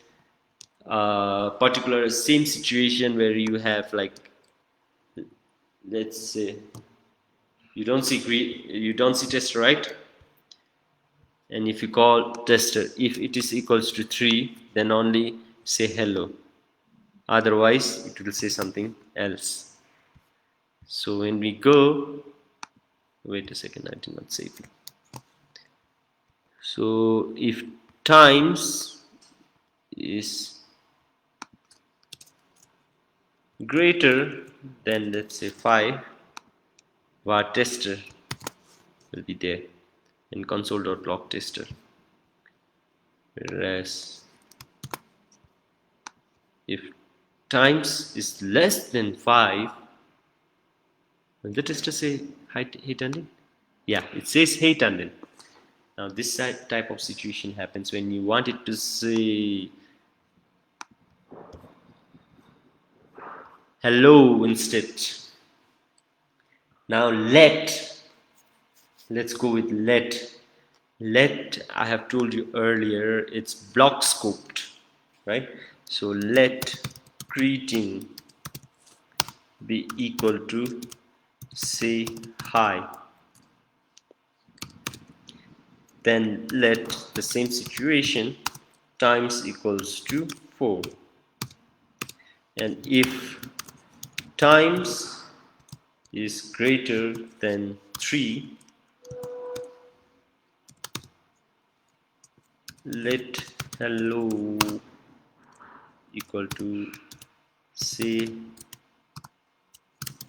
particular same situation where you have like, let's say you don't see tester, right? And if you call tester, if it is equals to 3, then only say hello, otherwise it will say something else. So when we go, wait a second, I did not save it. So if times is greater than, let's say, 5, var tester will be there in console.log tester. Whereas if times is less than 5, will the tester say hey Tandin? Yeah, it says hey Tandin. Now this type of situation happens when you want it to say hello instead. Now let's go with let. I have told you earlier, it's block scoped, right? So let greeting be equal to say hi. Then let the same situation times equals to 4, and if times is greater than 3, let hello equal to say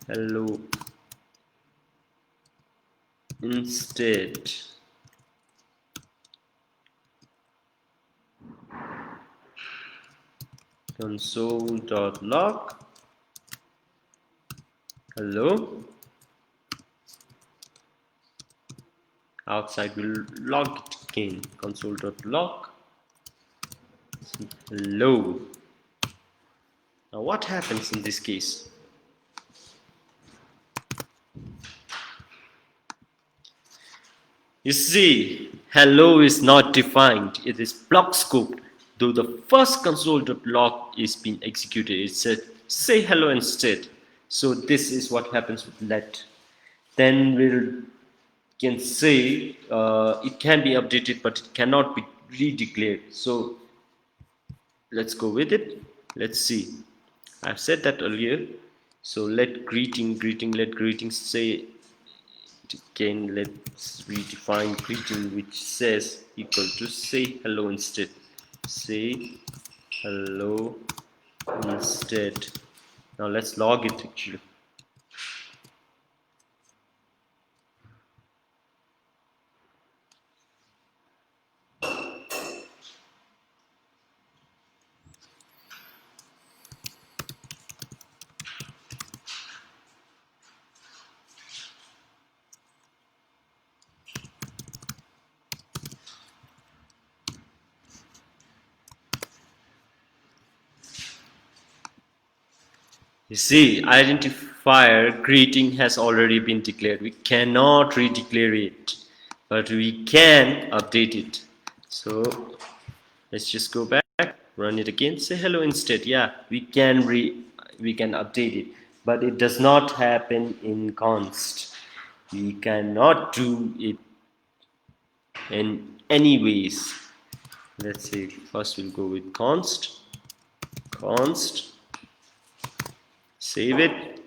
hello instead. Console.log hello, outside will log it again, console.log hello. Now what happens in this case? You see, hello is not defined, it is block scoped. Though the first console.log is being executed, it said say hello instead. So this is what happens with let. Then we'll can say it can be updated, but it cannot be redeclared. So let's go with it. Let's see. I've said that earlier. So let let greeting say it again. Let's redefine greeting, which says equal to say hello instead. Say hello instead. Now let's log it actually. You see, identifier greeting has already been declared. We cannot redeclare it, but we can update it. So let's just go back, run it again, say hello instead. Yeah, we can update it, but it does not happen in const. We cannot do it in any ways. Let's say first we'll go with const, save it.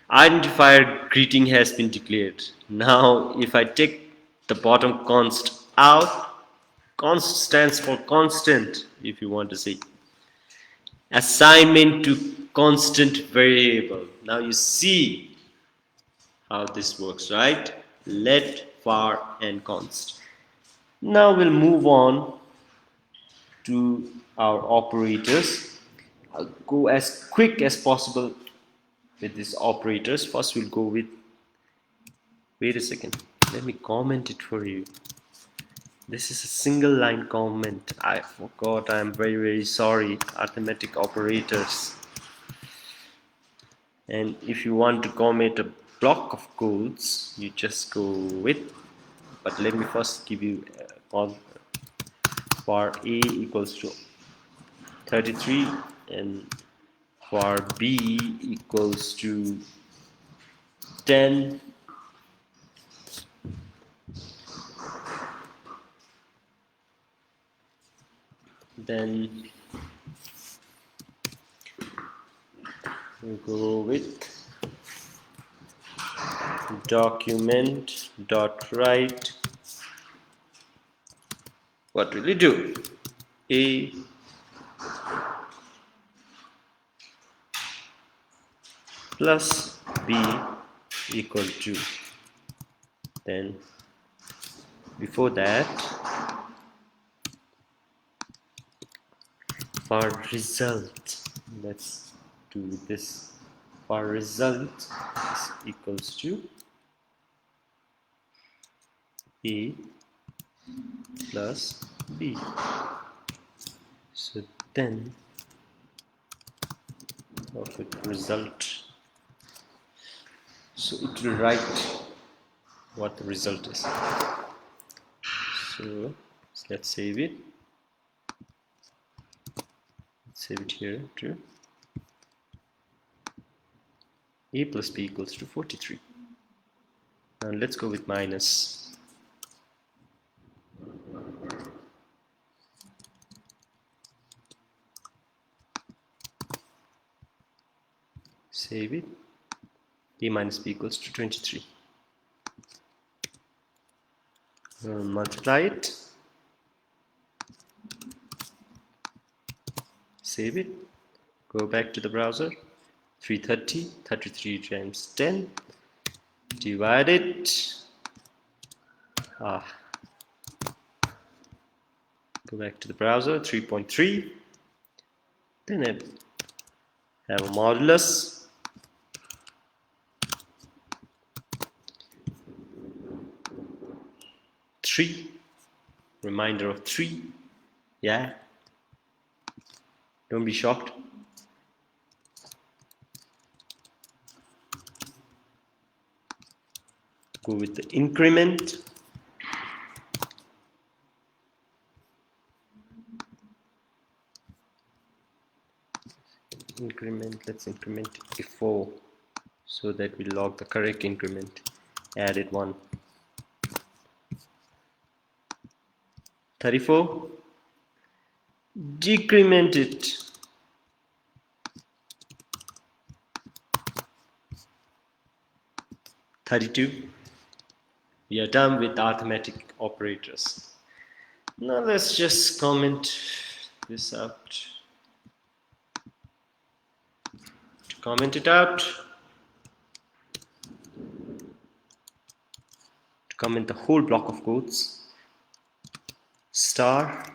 Identifier greeting has been declared. Now if I take the bottom const out, const stands for constant, if you want to say. Assignment to constant variable. Now you see how this works, right? Let, var, and const. Now we'll move on to our operators. I'll go as quick as possible with these operators. First we'll go with, wait a second, let me comment it for you. This is a single line comment. I forgot. I'm very sorry. Arithmetic operators. And if you want to comment a block of codes, you just go with, but let me first give you for a equals to 33 and for b equals to 10. Then we go with document dot write. What will it do? A plus b equal to, then before that for result, let's do this. For result is equals to a plus b. So then of it result, so it will write what the result is. So let's save it. Save it here too. A plus b equals to 43. Now let's go with minus. Save it. A minus b equals to 23. Multiply it. Save it. Go back to the browser. 330, 33 times 10. Divide it. Go back to the browser. 3.3. Then I have a modulus. Three, reminder of 3. Yeah, don't be shocked. Go with the increment. increment, let's increment it 4 so that we log the correct increment. Added 1. 34. Decrement it. 32. We are done with arithmetic operators. Now let's just comment this out. To comment it out, to comment the whole block of codes, star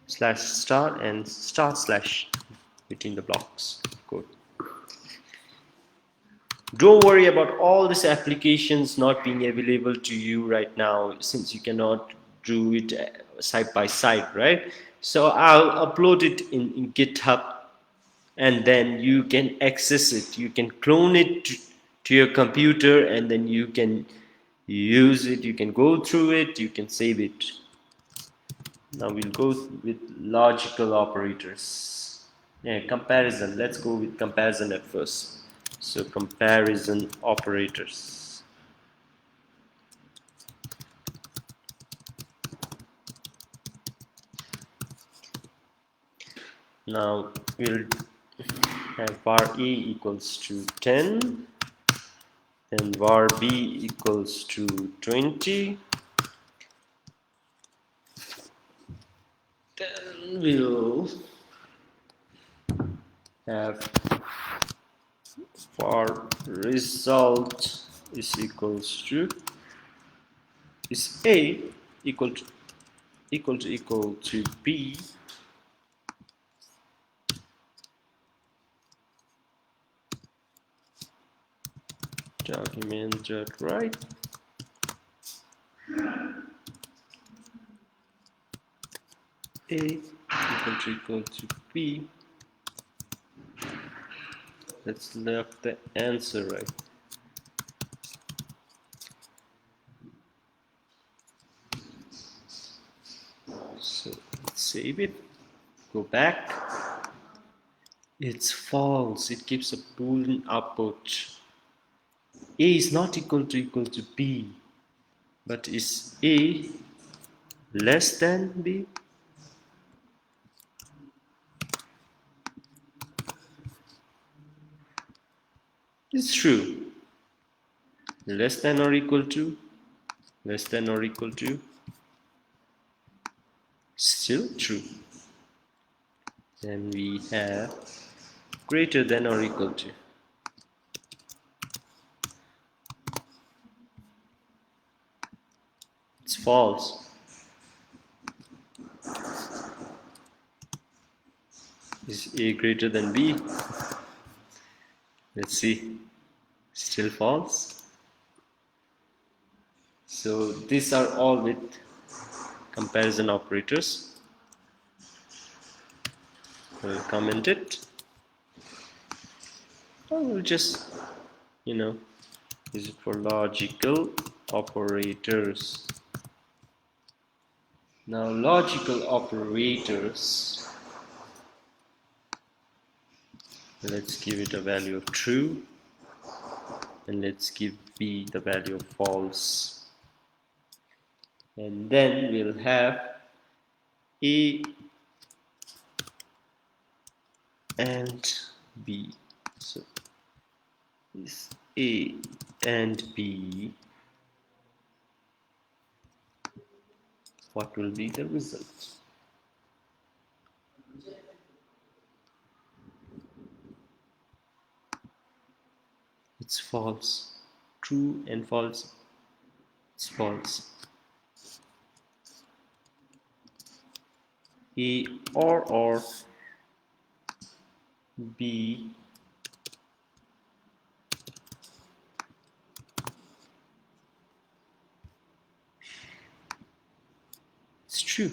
slash star and star slash between the blocks of code. Don't worry about all these applications not being available to you right now, since you cannot do it side by side, right? So I'll upload it in GitHub, and then you can access it. You can clone it to your computer, and then you can use it. You can go through it. You can save it. Now we'll go with logical operators. Yeah, comparison. Let's go with comparison at first. So comparison operators. Now we'll have var a equals to 10, then var b equals to 20. Then we'll have var result is equals to is a equal to b document.write a equal to b. Let's look the answer right. So let's save it, go back. It's false. It gives a boolean output. A is not equal to b, but is a less than b? It's true. Less than or equal to, less than or equal to, still true. Then we have greater than or equal to. It's false. Is a greater than b? Let's see. Still false. So these are all with comparison operators. We'll comment it. Or we'll just, use it for logical operators. Now logical operators, let's give it a value of true, and let's give b the value of false, and then we'll have a and b. So this a and b, what will be the result? It's false. True and false. It's false. A or B it's true.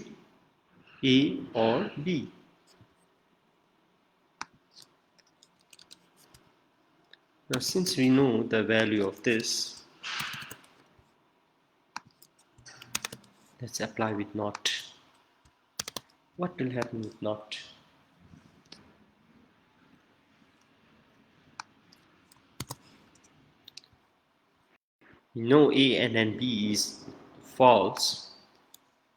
A or B. Now since we know the value of this, let's apply with not. What will happen with not? You know A and then B is false,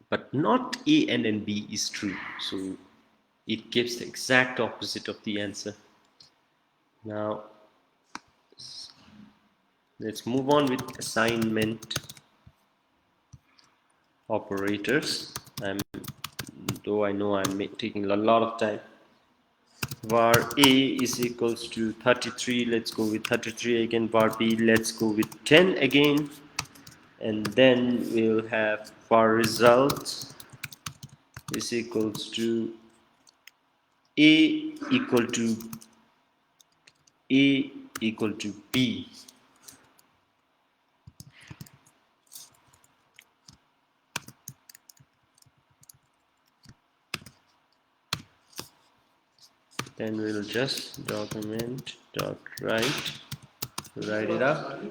but not A and then B is true. So it gives the exact opposite of the answer. Now let's move on with assignment operators. Though I know I'm taking a lot of time. Var A is equals to 33. Let's go with 33 again. Var B, let's go with 10 again. And then we'll have var result is equals to A equal to A equal to B. Then we'll just document dot write it up.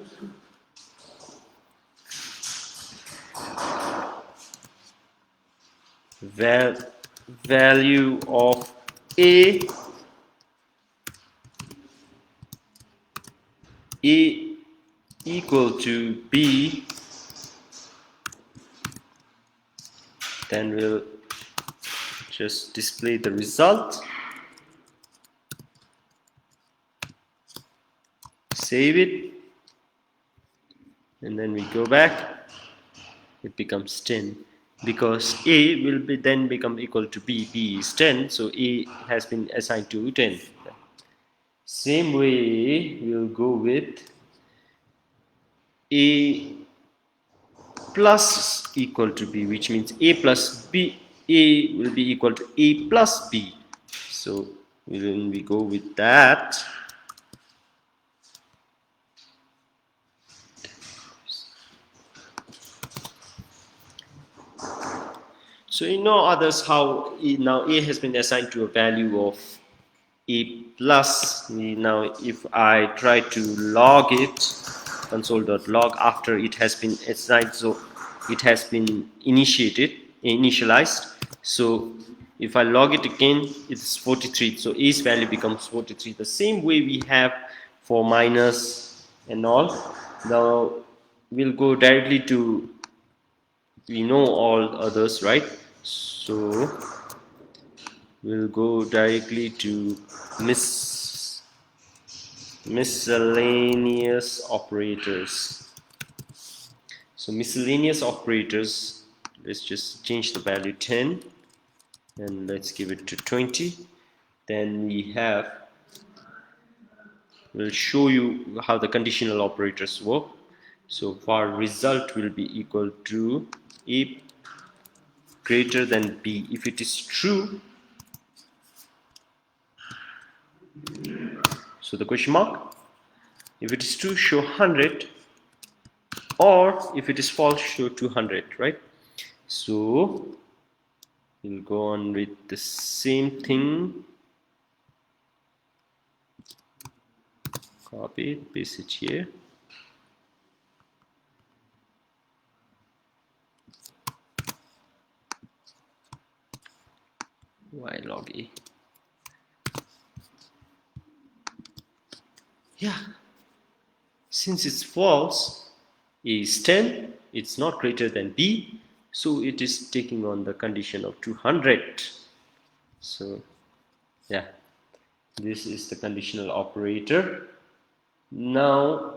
Value of A equal to B, then we'll just display the result, save it, and then we go back. It becomes 10 because A will then become equal to B. B is 10, so A has been assigned to 10. Same way we'll go with A plus equal to B, which means A plus B. A will be equal to A plus B. So when we go with that, so you know others how now A has been assigned to a value of A plus. Now if I try to log it, console.log, after it has been assigned, so it has been initialized. So if I log it again, it's 43. So A's value becomes 43. The same way we have for minus and all. Now we'll go directly to, we know all others, right? So we'll go directly to miscellaneous operators. So miscellaneous operators, let's just change the value 10 and let's give it to 20. Then we'll show you how the conditional operators work. So var result will be equal to A greater than B. If it is true, so the question mark, if it is true, show 100, or if it is false, show 200, right? So we'll go on with the same thing, copy it, paste it here. Why log A? Yeah, since it's false, A is 10, it's not greater than B, so it is taking on the condition of 200. So yeah, this is the conditional operator. Now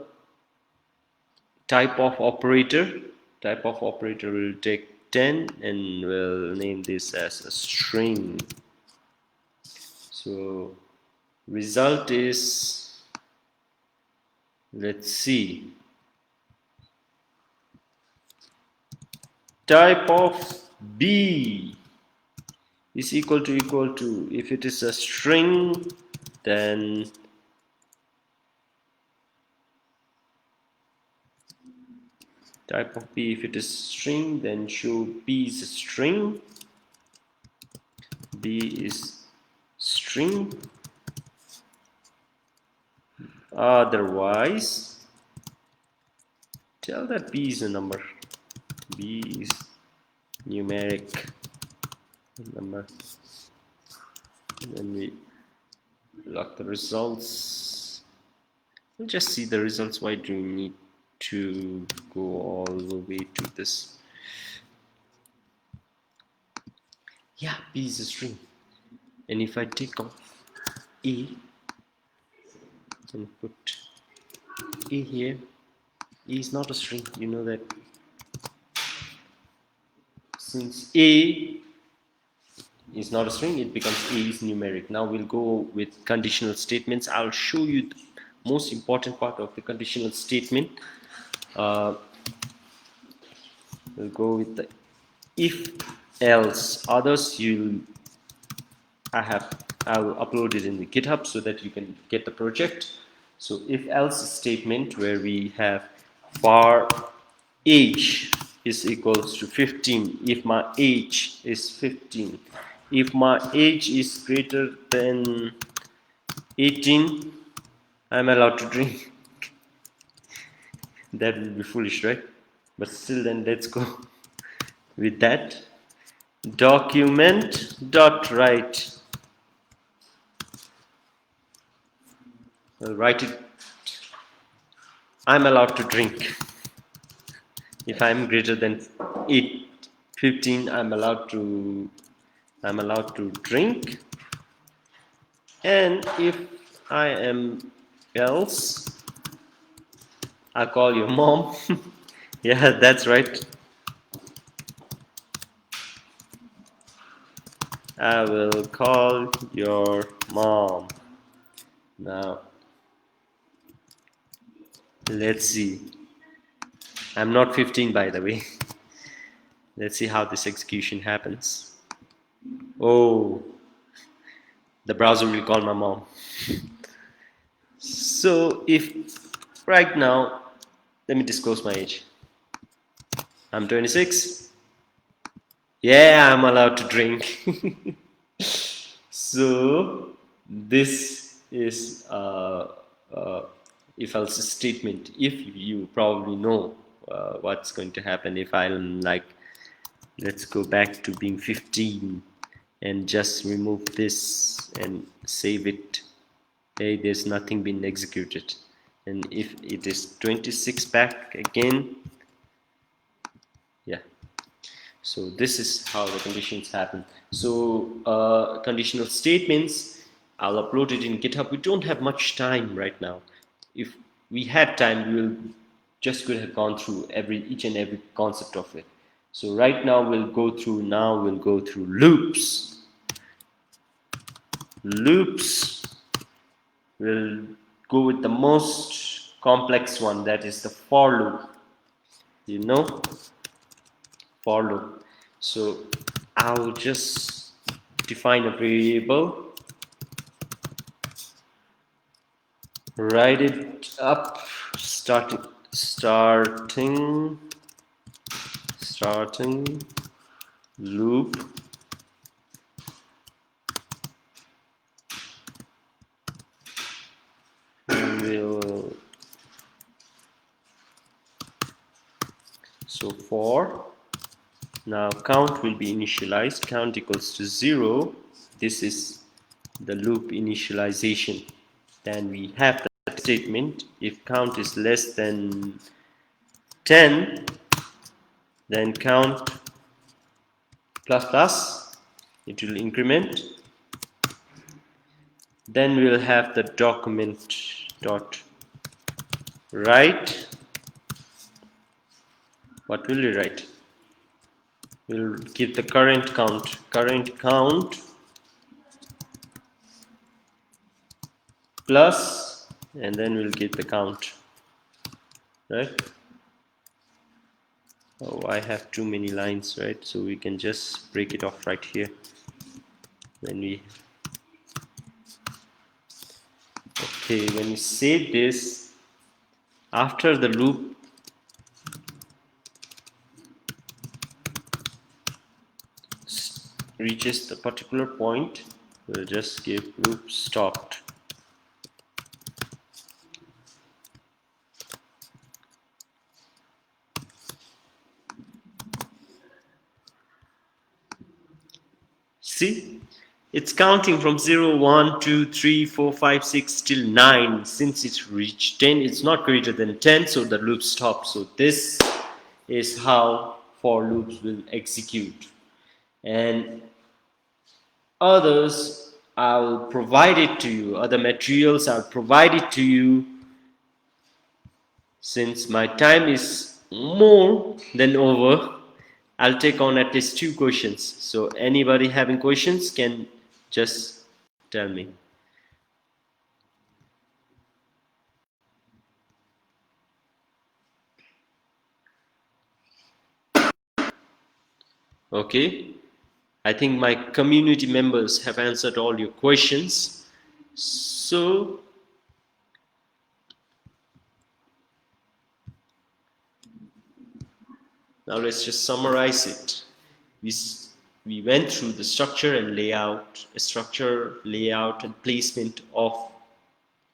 type of operator will take 10 and we'll name this as a string. So result is, let's see, type of B is equal to, if it is a string, then type of B, if it is string, then show B is a string, B is string, otherwise tell that B is a number, B is numeric number. Then we log the results. We'll just see the results. Why do we need to go all the way to this. Yeah, B is a string, and if I take off A and put A here, A is not a string, you know that. Since A is not a string, it becomes A is numeric. Now we'll go with conditional statements. I'll show you the most important part of the conditional statement. We'll go with the if else. Others I'll upload it in the GitHub so that you can get the project. So if else statement where we have for age is equals to 15, if my age is 15, if my age is greater than 18, I'm allowed to drink. That would be foolish, right? But still, then let's go with that. Document dot write. I'll write it. I'm allowed to drink. If I'm greater than 15, I'm allowed to drink. And if I am else, I'll call your mom. Yeah, that's right. I will call your mom. Now, let's see. I'm not 15, by the way. Let's see how this execution happens. Oh, the browser will call my mom. So if right now, let me disclose my age. I'm 26. Yeah, I'm allowed to drink. So this is if else statement. If you probably know what's going to happen if I'm like, let's go back to being 15 and just remove this and save it. Hey, there's nothing been executed. And if it is 26 back again, yeah. So this is how the conditions happen. So conditional statements, I'll upload it in GitHub. We don't have much time right now. If we had time, we will just could have gone through each and every concept of it. So right now we'll go through loops. Loops. We'll go with the most complex one, that is the for loop. You know, for loop. So I'll just define a variable, write it up, starting loop, and we'll so for now count will be initialized, count equals to 0. This is the loop initialization. Then we have the statement, if count is less than 10, then count plus plus, it will increment. Then we will have the document dot write. What will we write? We'll give the current count plus, and then we'll get the count, right? Oh, I have too many lines, right? So we can just break it off right here. When we when we save this, after the loop reaches the particular point, we'll just give loop stopped. See, It's counting from 0, 1, 2, 3, 4, 5, 6 till 9. Since it's reached 10, it's not greater than 10, so the loop stops. So this is how for loops will execute. And others, I'll provide it to you. Other materials, I'll provide it to you. Since my time is more than over, I'll take on at least 2 questions. So anybody having questions can just tell me. Okay, I think my community members have answered all your questions. So now let's just summarize it. We went through the structure and layout, and placement of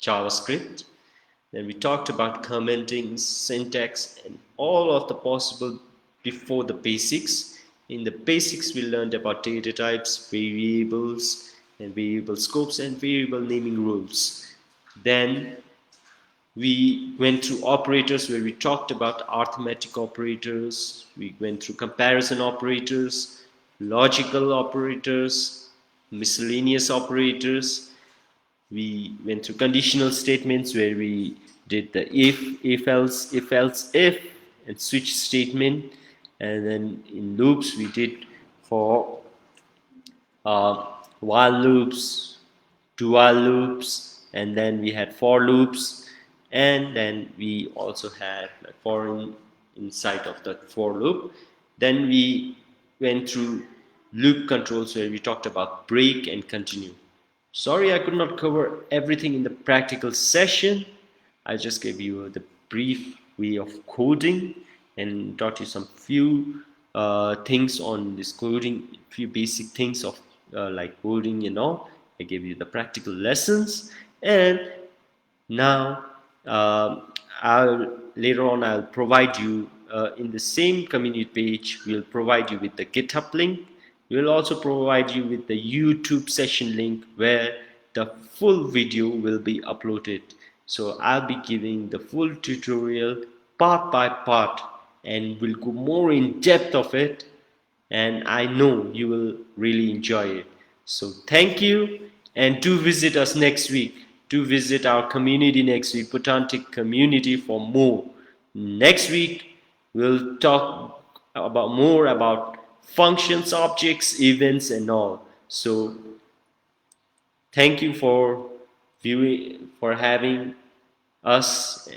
JavaScript. Then we talked about commenting, syntax, and all of the possible before the basics. In the basics, we learned about data types, variables, and variable scopes, and variable naming rules. Then we went through operators where we talked about arithmetic operators. We went through comparison operators, logical operators, miscellaneous operators. We went through conditional statements where we did the if else, if, and switch statement. And then in loops, we did for while loops, do while loops, and then we had for loops, and then we also had like for inside of the for loop. Then we went through loop controls where we talked about break and continue. Sorry I could not cover everything in the practical session. I just gave you the brief way of coding and taught you some few things on this coding, few basic things of like coding and all. I gave you the practical lessons, and now later on I'll provide you in the same community page. We'll provide you with the GitHub link. We'll also provide you with the YouTube session link where the full video will be uploaded. So I'll be giving the full tutorial part by part, and we'll go more in depth of it, and I know you will really enjoy it. So thank you, and do visit us next week. Do visit our community next week, Bhutan Tech community, for more. Next week we'll talk about more about functions, objects, events, and all. So thank you for viewing, for having us,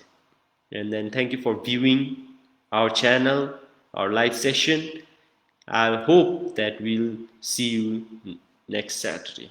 and then thank you for viewing our channel, our live session. I hope that we'll see you next Saturday.